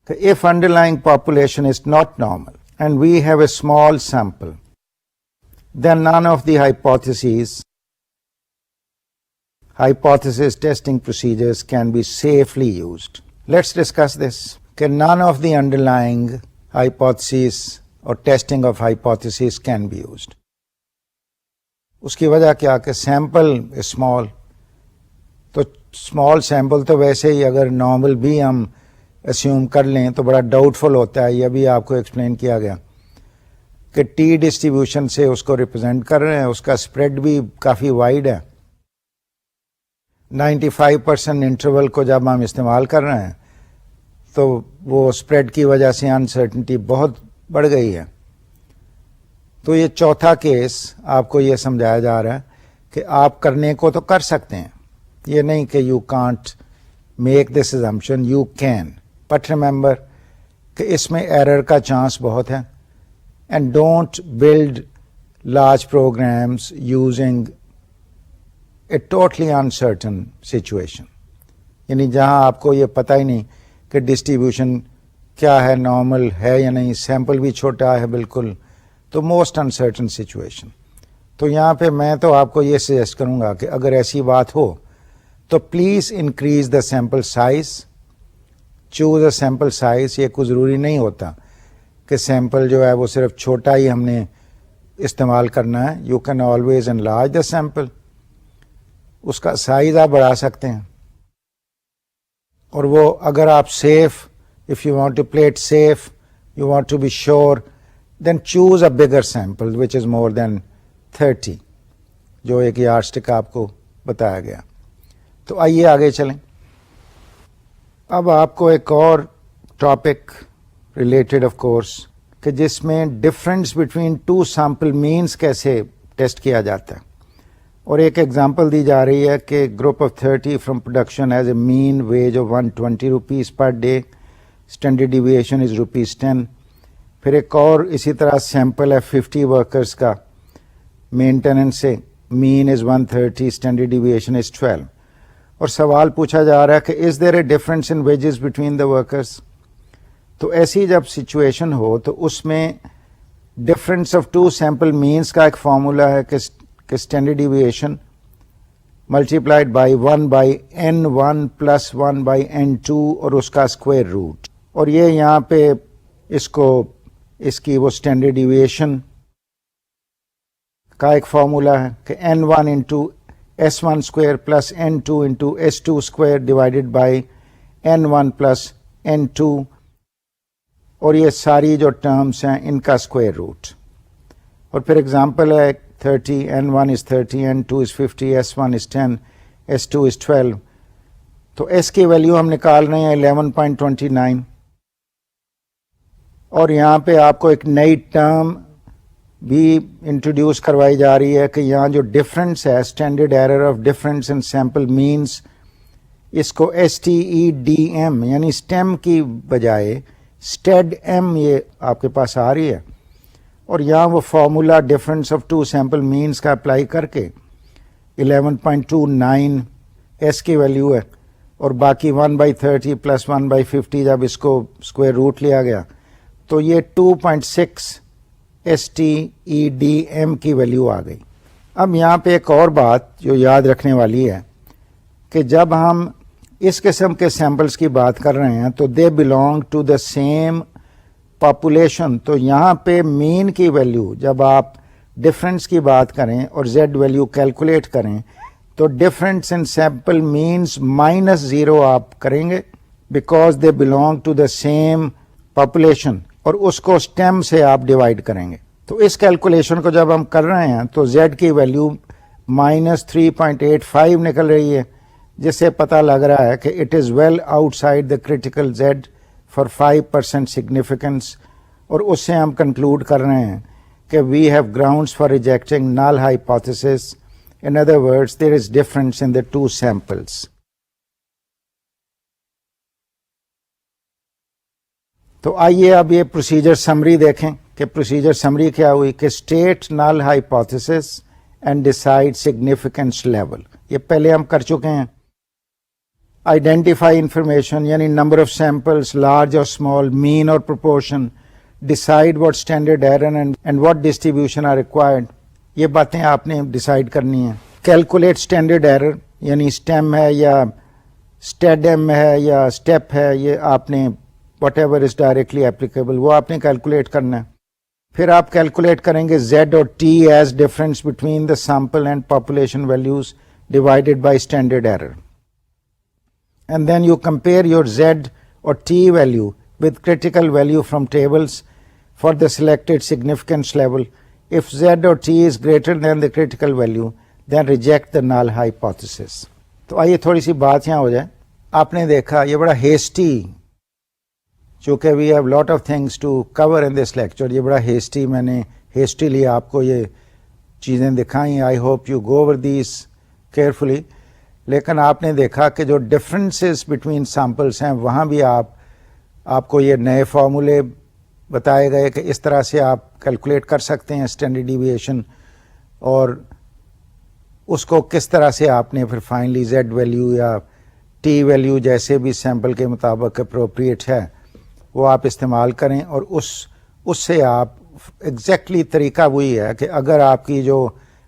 کہ if underlying population is not normal and we have a small sample, then none of the hypothesis testing procedures can be safely used. Let's discuss this. کہ none of the underlying hypotheses or testing of hypotheses can be used. اس کی وجہ کیا کہ sample small, تو small sample تو ویسے ہی اگر normal بھی ہم اسیوم کر لیں تو بڑا ڈاؤٹ فل ہوتا ہے. یہ بھی آپ کو ایکسپلین کیا گیا کہ ٹی ڈسٹریبیوشن سے اس کو ریپرزینٹ کر رہے ہیں, اس کا اسپریڈ بھی کافی وائڈ ہے. 95% انٹرول کو جب ہم استعمال کر رہے ہیں تو وہ اسپریڈ کی وجہ سے انسرٹنٹی بہت بڑھ گئی ہے. تو یہ چوتھا کیس آپ کو یہ سمجھایا جا رہا ہے کہ آپ کرنے کو تو کر سکتے ہیں, یہ نہیں کہ you can't make this assumption, you can, but remember کہ اس میں ایرر کا چانس بہت ہے. And don't build large programs using a totally uncertain situation, یعنی جہاں آپ کو یہ پتہ ہی نہیں کہ ڈسٹریبیوشن کیا ہے, نارمل ہے یا نہیں, سیمپل بھی چھوٹا ہے بالکل, تو موسٹ انسرٹن سچویشن. تو یہاں پہ میں تو آپ کو یہ سجیسٹ کروں گا کہ اگر ایسی بات ہو تو please increase the sample size, choose a sample size. یہ کوئی ضروری نہیں ہوتا کہ سیمپل جو ہے وہ صرف چھوٹا ہی ہم نے استعمال کرنا ہے. You can always enlarge the sample, اس کا سائز آپ بڑھا سکتے ہیں. اور وہ اگر آپ safe, if you want to play it safe, you want to be sure, then choose a bigger sample which is more than 30, جو ایک یارڈ اسٹک آپ کو بتایا گیا. تو آئیے آگے چلیں. اب آپ کو ایک اور ٹاپک ریلیٹڈ آف کورس کہ جس میں difference between two sample means کیسے ٹیسٹ کیا جاتا ہے. اور ایک ایگزامپل دی جا رہی ہے کہ group of 30 from production has a mean wage of 120 rupees per day, standard deviation is ₹10. پھر ایک اور اسی طرح سیمپل ہے 50 ورکرز کا, مینٹیننس سے مین از 130, اسٹینڈرڈ ڈیویشن از 12. اور سوال پوچھا جا رہا ہے کہ is there a difference in wages between the workers. تو ایسی جب سچویشن ہو تو اس میں difference of two sample means کا ایک فارمولا ہے کہ standard deviation multiplied by 1/n1 plus 1/n2 اور اس کا اسکوائر روٹ. اور یہ یہاں پہ اس کی وہ اسٹینڈرڈ ڈیویشن کا ایک فارمولا ہے کہ n1 into S1 square plus n2 into S2 square divided by n1 plus n2, اور یہ ساری جو ٹرمس ہیں ان کا اسکوائر روٹ. اور پھر ایگزامپل ہے 30, n1 is 30, n2 is 50, S1 is 10, S2 is 12. تو S کی ویلیو ہم نکال رہے ہیں 11.29. اور یہاں پہ آپ کو ایک نئی ٹرم بھی انٹروڈیوس کروائی جا رہی ہے کہ یہاں جو ڈفرینس ہے, standard error of difference in sample means, اس کو STEDM یعنی اسٹیم کی بجائے STEDM یہ آپ کے پاس آ رہی ہے. اور یہاں وہ formula difference of two sample means کا اپلائی کر کے 11.29 S کی ویلیو ہے, اور باقی 1/30 پلس 1/50 جب اس کو اسکوائر روٹ لیا گیا تو یہ 2.6 STEDM کی ویلیو آ گئی. اب یہاں پہ ایک اور بات جو یاد رکھنے والی ہے کہ جب ہم اس قسم کے سیمپلز کی بات کر رہے ہیں تو they belong to the same population. تو یہاں پہ مین کی ویلیو جب آپ ڈفرینس کی بات کریں اور زیڈ ویلیو کیلکولیٹ کریں تو ڈفرینس ان سیمپل مینس -0 آپ کریں گے because they belong to the same population, اور اس کو اسٹیم سے آپ ڈیوائڈ کریں گے. تو اس کیلکولیشن کو جب ہم کر رہے ہیں تو زیڈ کی ویلیو -3.85 نکل رہی ہے, جس سے پتہ لگ رہا ہے کہ it is well outside the critical Z for 5% significance, اور اس سے ہم کنکلوڈ کر رہے ہیں کہ we have grounds for rejecting null hypothesis. In other words, there is difference in the two samples. تو آئیے اب یہ پروسیجر سمری دیکھیں کہ پروسیجر سمری کیا ہوئی کہ state null hypothesis and decide significance level. یہ پہلے ہم کر چکے ہیں. آئیڈینٹیفائی انفارمیشن یعنی نمبر آف سیمپلس, لارج اور اسمال, مین اور proportion, decide what standard error and what distribution are required. یہ باتیں آپ نے ڈیسائیڈ کرنی ہیں. کیلکولیٹ اسٹینڈرڈ ایرر یعنی اسٹیم ہے یا اسٹیڈم ہے یا اسٹیپ ہے, یہ آپ نے what ever is directly applicable وہ آپ نے کیلکولیٹ کرنا ہے. پھر آپ کیلکولیٹ کریں گے Z or T as difference between the sample and population values divided by standard error, and then you compare your Z or T value with critical value from tables for the selected significance level. If Z or T is greater than the critical value, then reject the null hypothesis. تو آئیے تھوڑی سی بات یہاں ہو جائے. آپ نے دیکھا یہ بڑا ہیسٹی, چونکہ we have lot of things to cover in this lecture, یہ بڑا ہیسٹی میں نے ہیسٹیلی آپ کو یہ چیزیں دکھائیں. آئی hope you go over these carefully. لیکن آپ نے دیکھا کہ جو ڈفرینسز بٹوین سیمپلس ہیں وہاں بھی آپ کو یہ نئے فارمولے بتائے گئے کہ اس طرح سے آپ کیلکولیٹ کر سکتے ہیں اسٹینڈرڈ ڈیویشن, اور اس کو کس طرح سے آپ نے پھر فائنلی زیڈ ویلیو یا ٹی ویلیو جیسے بھی سیمپل کے مطابق اپروپریٹ ہے وہ آپ استعمال کریں. اور اس سے آپ ایگزیکٹلی طریقہ وہی ہے کہ اگر آپ کی جو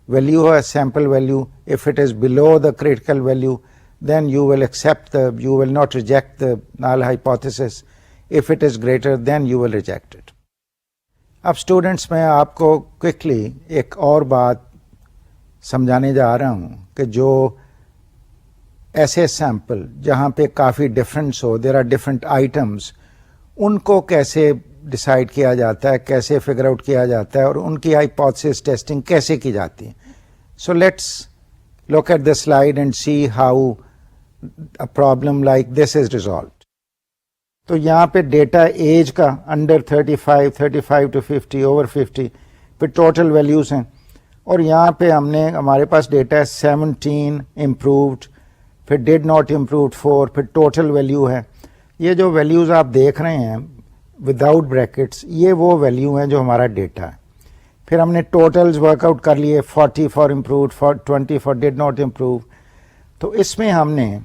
ویلیو ہے sample value if it is below the critical value then you will accept you will not reject the null hypothesis. If it is greater, then you will reject it. اب اسٹوڈینٹس میں آپ کو quickly ایک اور بات سمجھانے جا رہا ہوں کہ جو ایسے سیمپل جہاں پہ کافی ڈفرینس ہو, دیر آر ڈفرینٹ آئٹمس, ان کو کیسے ڈیسائیڈ کیا جاتا ہے, کیسے فگر آؤٹ کیا جاتا ہے, اور ان کی ہائپوتھیسس ٹیسٹنگ کیسے کی جاتی ہے. So let's look at the slide and see how a problem like this is resolved. تو یہاں پہ ڈیٹا ایج کا انڈر 35 to 50 اوور 50 پھر ٹوٹل ویلیوز ہیں, اور یہاں پہ ہمارے پاس ڈیٹا ہے 17 امپرووڈ, پھر ڈیڈ ناٹ امپرووڈ 4, پھر ٹوٹل ویلیو ہے. یہ جو ویلیوز آپ دیکھ رہے ہیں وداؤٹ بریکٹس یہ وہ ویلیو ہیں جو ہمارا ڈیٹا ہے. پھر ہم نے ٹوٹلز ورک آؤٹ کر لیے 40 for improved, 20 for did not improve. تو اس میں ہم نے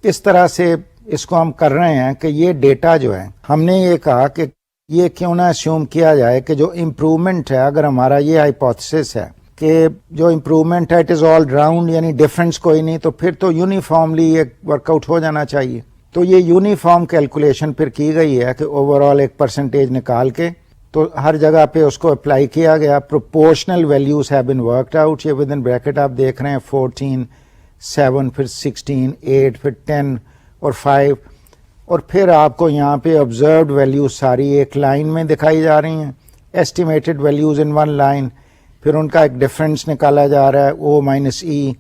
اس طرح سے اس کو ہم کر رہے ہیں کہ یہ ڈیٹا جو ہے ہم نے یہ کہا کہ یہ کیوں نہ اسیوم کیا جائے کہ جو امپروومنٹ ہے, اگر ہمارا یہ ہائپوتھیسس ہے کہ جو امپروومنٹ ہے اٹ از آل راؤنڈ یعنی ڈفرینس کوئی نہیں, تو پھر تو یونیفارملی یہ ورک آؤٹ ہو جانا چاہیے. تو یہ یونیفارم کیلکولیشن پھر کی گئی ہے کہ اوور آل ایک پرسنٹیج نکال کے تو ہر جگہ پہ اس کو اپلائی کیا گیا. Proportional values have been worked out, یہ ود ان بریکٹ آپ دیکھ رہے ہیں 14, 7, پھر 16, 8, پھر 10 اور 5, اور پھر آپ کو یہاں پہ آبزروڈ ویلیوز ساری ایک لائن میں دکھائی جا رہی ہیں, estimated values in one line, پھر ان کا ایک ڈفرینس نکالا جا رہا ہے O مائنس E,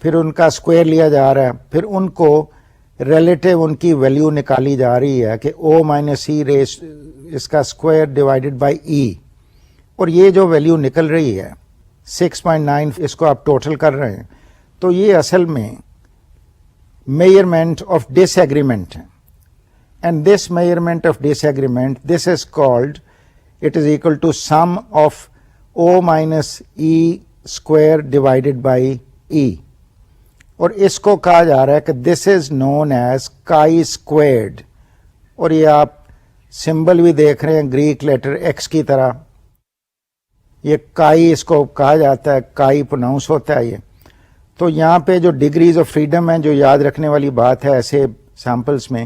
پھر ان کا اسکوائر لیا جا رہا ہے, پھر ان کو ریلیٹو ان کی ویلیو نکالی جا رہی ہے کہ O مائنس E ریس اس کا اسکوائر ڈیوائڈیڈ بائی E, اور یہ جو ویلیو نکل رہی ہے 6.9 اس کو آپ ٹوٹل کر رہے ہیں. تو یہ اصل میں measurement of disagreement ہے, and this measurement of disagreement, this is called, it is equal to sum of O minus E square divided by E, اور اس کو کہا جا رہا ہے کہ this is known as chi squared, اور یہ آپ سمبل بھی دیکھ رہے ہیں گریک لیٹر X کی طرح, یہ کائی اس کو کہا جاتا ہے, کائی پروناؤنس ہوتا ہے یہ. تو یہاں پہ جو ڈگریز آف فریڈم ہیں, جو یاد رکھنے والی بات ہے ایسے سیمپلس میں,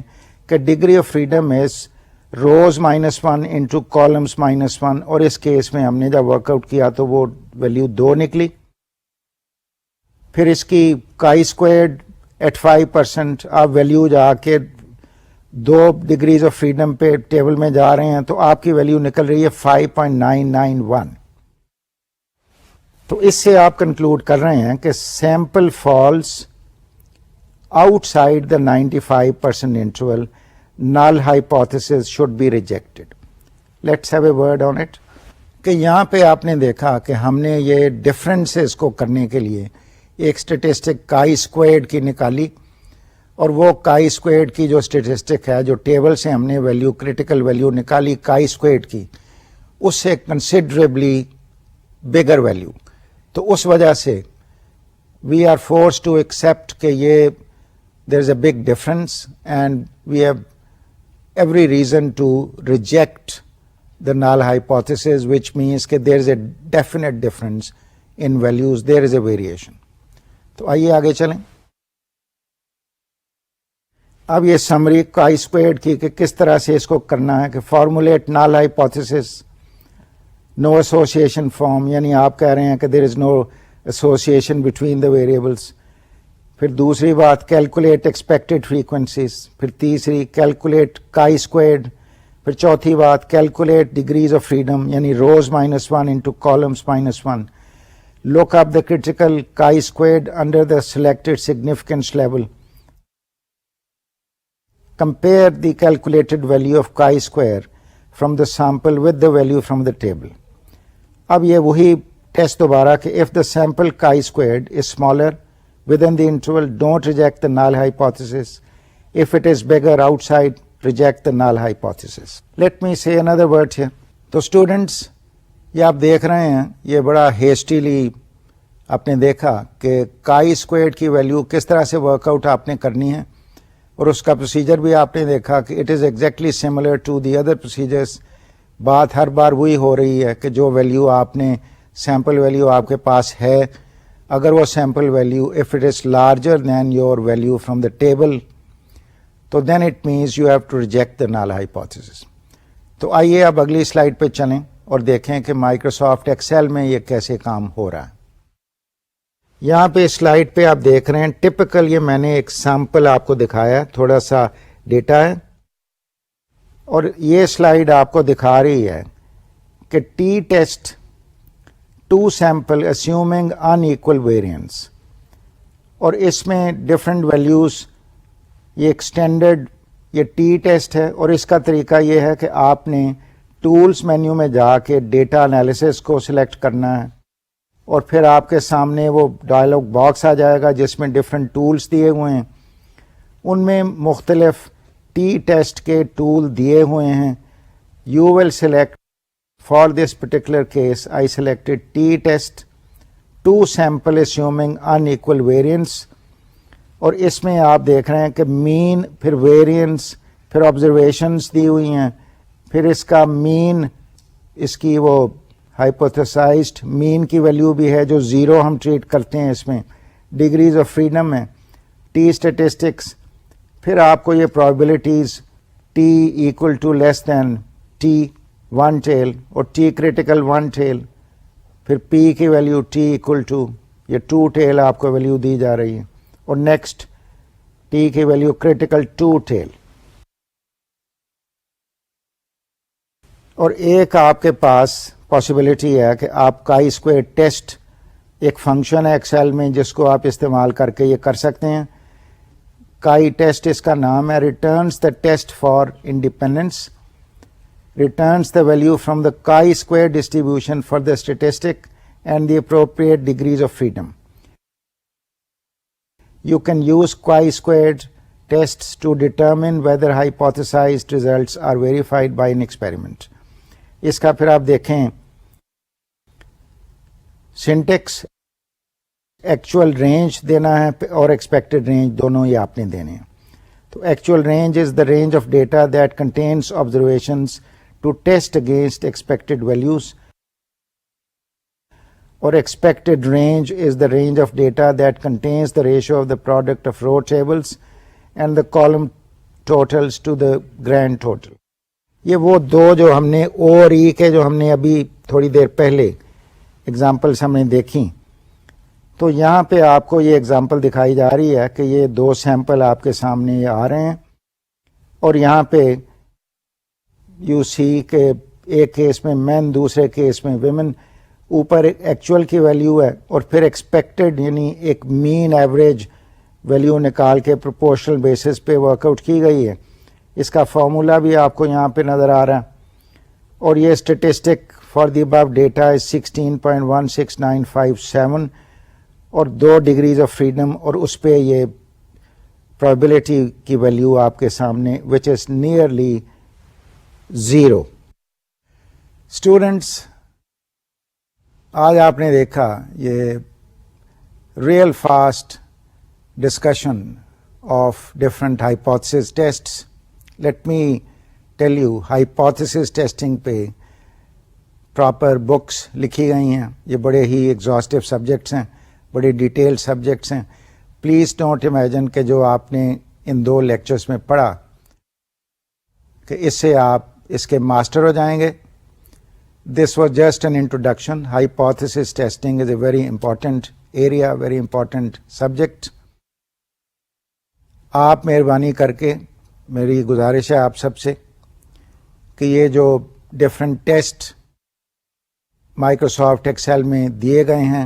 کہ degree of freedom is rows -1 into columns -1, اور اس کیس میں ہم نے جب ورک آؤٹ کیا تو وہ ویلیو 2 نکلی. پھر اس کی کائی اسکوائرڈ ایٹ 5%, آپ ویلیو جا کے 2 ڈگریز آف فریڈم پہ ٹیبل میں جا رہے ہیں تو آپ کی ویلیو نکل رہی ہے 5.991. تو اس سے آپ کنکلوڈ کر رہے ہیں کہ sample falls outside the 95% interval, null hypothesis should be rejected. Let's have a word on it. کہ یہاں پہ آپ نے دیکھا کہ ہم نے یہ ڈفرینسز کو کرنے کے لیے ایک اسٹیٹسٹک کائی اسکوائرڈ کی نکالی, اور وہ کائی اسکوائرڈ کی جو اسٹیٹسٹک ہے, جو ٹیبل سے ہم نے ویلیو, کریٹیکل ویلیو نکالی کائی اسکوائرڈ کی, اس سے کنسیڈریبلی بگر ویلیو. تو اس وجہ سے we are force to accept کہ یہ there is a big difference, and we have every reason to reject the null hypothesis, which means کہ there is a definite difference in values, there is a variation. تو آئیے آگے چلیں. اب یہ summary کائی اسکوائرڈ کی کہ کس طرح سے اس کو کرنا ہے, کہ formulate null hypothesis, no association form, یعنی آپ کہہ رہے ہیں کہ there is no association between the variables. پھر دوسری بات کیلکولیٹ ایکسپیکٹڈ فریکوینسیز. پھر تیسری کیلکولیٹ کائی اسکوائرڈ. پھر چوتھی بات کیلکولیٹ ڈگریز آف فریڈم, یعنی روز -1 into columns -1. look up the critical chi-squared under the selected significance level. Compare the calculated value of chi-square from the sample with the value from the table. اب یہ وہی test دوبارہ کہ if the sample chi-squared is smaller within the interval, don't reject the null hypothesis. If it is bigger outside, reject the null hypothesis. Let me say another word here. تو students, یہ آپ دیکھ رہے ہیں, یہ بڑا ہیسٹیلی آپ نے دیکھا کہ کائی اسکوائرڈ کی ویلیو کس طرح سے ورک آؤٹ آپ نے کرنی ہے, اور اس کا پروسیجر بھی آپ نے دیکھا کہ it is exactly similar to the other procedures. بات ہر بار وہی ہو رہی ہے کہ جو ویلیو آپ نے, سیمپل ویلیو آپ کے پاس ہے, اگر وہ sample value if it is larger than your value from the table, تو then it means you have to reject the null hypothesis. تو آئیے اب اگلی سلائڈ پہ چلیں اور دیکھیں کہ مائکروسافٹ ایکسل میں یہ کیسے کام ہو رہا ہے. یہاں پہ سلائڈ پہ آپ دیکھ رہے ہیں ٹپکل, یہ میں نے ایک سیمپل آپ کو دکھایا, تھوڑا سا ڈیٹا ہے, اور یہ سلائڈ آپ کو دکھا رہی ہے کہ ٹی ٹیسٹ 2 سیمپل اسیومنگ ان ایکول ویریئنس, اور اس میں ڈفرینٹ ویلیوز, یہ ایکسٹینڈرڈ یہ ٹی ٹیسٹ ہے, اور اس کا طریقہ یہ ہے کہ آپ نے ٹولز مینیو میں جا کے ڈیٹا انالیسس کو سلیکٹ کرنا ہے, اور پھر آپ کے سامنے وہ ڈائلاگ باکس آ جائے گا جس میں ڈفرینٹ ٹولز دیے ہوئے ہیں, ان میں مختلف ٹی ٹیسٹ کے ٹول دیے ہوئے ہیں. You will select for this particular case I selected T test 2 sample assuming in equal variance, اور اس میں آپ دیکھ رہے ہیں کہ مین, پھر ویریئنس, پھر آبزرویشنس دی ہوئی ہیں, پھر اس کا مین, اس کی وہ ہائپوتھیسائزڈ مین کی ویلیو بھی ہے جو 0 ہم ٹریٹ کرتے ہیں اس میں, ڈگریز آف فریڈم ہے, ٹی اسٹیٹسٹکس, پھر آپ کو یہ probabilities T equal to less than T 1 tail اور ٹی کریٹیکل 1 ٹیل, پھر پی کی ویلیو ٹی ایکول ٹو یہ 2 ٹیل آپ کو ویلیو دی جا رہی ہے, اور نیکسٹ ٹی کی ویلیو کریٹیکل 2 ٹیل. اور ایک آپ کے پاس پاسبلٹی ہے کہ آپ کائی اسکوائر ٹیسٹ, ایک فنکشن ہے ایکسل میں جس کو آپ استعمال کر کے یہ کر سکتے ہیں. کائی ٹیسٹ اس کا نام ہے, returns the test for independence, returns the value from the chi square distribution for the statistic and the appropriate degrees of freedom. You can use chi-squared tests to determine whether hypothesized results are verified by an experiment. اس کا پھر آپ دیکھیں syntax, actual range دینا ہے اور expected range دونوں یہ آپ نے دینے ہیں. تو actual range is the range of data that contains observations to test against expected values. or expected range is the range of data that contains the ratio of the product of row tables and the column totals to the grand total. یہ وہ دو جو ہم نے او اور ای کے جو ہم نے ابھی تھوڑی دیر پہلے ایگزامپلس ہم نے دیکھی، تو یہاں پہ آپ کو یہ ایگزامپل دکھائی جا رہی ہے کہ یہ دو سیمپل آپ کے سامنے آ رہے ہیں، اور یہاں پہ یو سی کہ ایک کیس میں مین، دوسرے کیس میں ویمن، اوپر ایکچوئل کی ویلیو ہے اور پھر ایکسپیکٹڈ یعنی ایک مین ایوریج ویلیو نکال کے پروپورشنل بیسس پہ ورک آؤٹ کی گئی ہے. اس کا فارمولا بھی آپ کو یہاں پہ نظر آ رہا ہے، اور یہ statistic for the above data is 16.16957 اور 2 ڈگریز آف فریڈم، اور اس پہ یہ پرابیبلٹی کی ویلیو آپ کے سامنے وچ از نیئرلی 0. اسٹوڈینٹس، آج آپ نے دیکھا یہ real fast discussion of different hypothesis tests. Let me tell you, hypothesis testing پہ پراپر بکس لکھی گئی ہیں. یہ بڑے ہی ایگزاسٹو سبجیکٹس ہیں، بڑے ڈیٹیل سبجیکٹس ہیں. پلیز ڈونٹ امیجن کہ جو آپ نے ان 2 لیکچرز میں پڑھا کہ اس سے آپ اس کے ماسٹر ہو جائیں گے. This was just an introduction. Hypothesis testing is a very important area, very important subject. آپ مہربانی کر کے، میری گزارش ہے آپ سب سے کہ یہ جو ڈفرینٹ ٹیسٹ مائکروسافٹ ایکسل میں دیے گئے ہیں،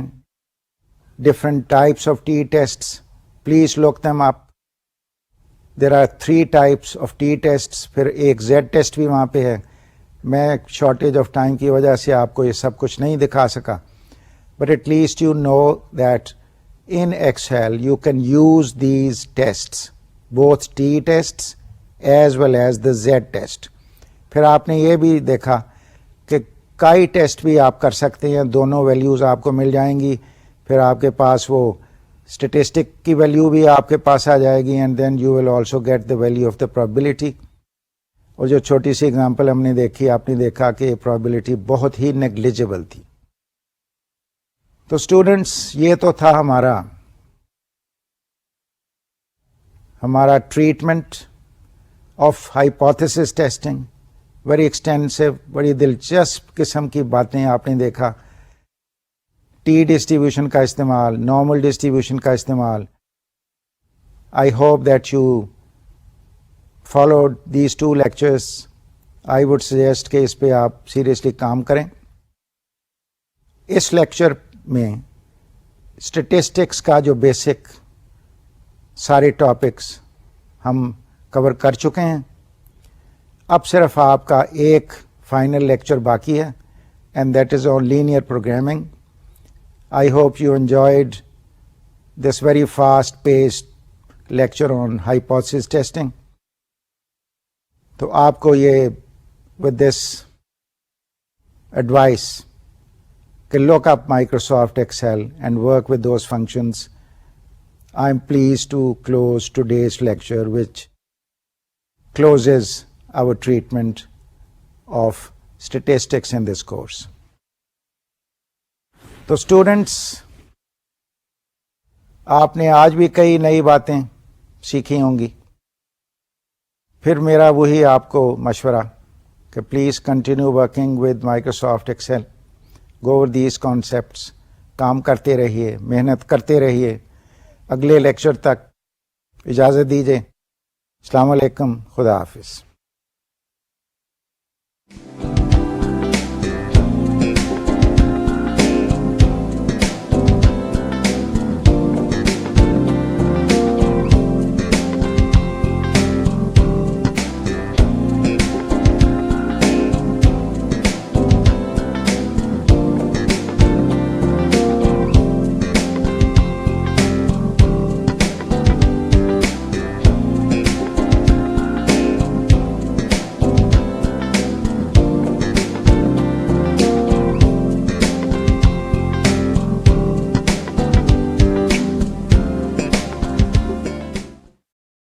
different types of T tests, please look them up. There are 3 types of T tests, پھر ایک زیڈ ٹیسٹ بھی وہاں پہ ہے. میں شارٹیج آف ٹائم کی وجہ سے آپ کو یہ سب کچھ نہیں دکھا سکا، but at least you know that in Excel you can use these tests, both T tests as well as the Z test. پھر آپ نے یہ بھی دیکھا کہ کئی ٹیسٹ بھی آپ کر سکتے ہیں، دونوں ویلیوز آپ کو مل جائیں گی. پھر آپ کے پاس وہ اسٹیٹسٹک کی ویلیو بھی آپ کے پاس آ جائے گی، and then you will also get the value of the probability. اور جو چھوٹی سی اگزامپل ہم نے دیکھی، آپ نے دیکھا کہ یہ پرابیبلٹی بہت ہی نیگلیجبل تھی. تو اسٹوڈینٹس، یہ تو تھا ہمارا treatment of hypothesis testing. Very extensive, بڑی دلچسپ قسم کی باتیں آپ نے دیکھا. ٹی ڈسٹریبیوشن کا استعمال، نارمل ڈسٹریبیوشن کا استعمال. I hope that you followed these 2 lectures. I would suggest کہ اس پہ آپ سیریسلی کام کریں. اس لیکچر میں اسٹیٹسٹکس کا جو بیسک سارے ٹاپکس ہم کور کر چکے ہیں. اب صرف آپ کا ایک فائنل لیکچر باقی ہے، and that is on linear programming. I hope you enjoyed this very fast paced lecture on hypothesis testing. تو آپ کو یہ ود دس ایڈوائس کہ look up Microsoft Excel and work with those functions, I am pleased to close today's lecture, which closes our treatment of statistics in this course. تو students, آپ نے آج بھی کئی نئی باتیں سیکھی ہوں گی. پھر میرا وہی آپ کو مشورہ کہ please continue working with Microsoft Excel. Go over these concepts, کام کرتے رہیے، محنت کرتے رہیے. اگلے لیکچر تک اجازت دیجیے. السلام علیکم، خدا حافظ.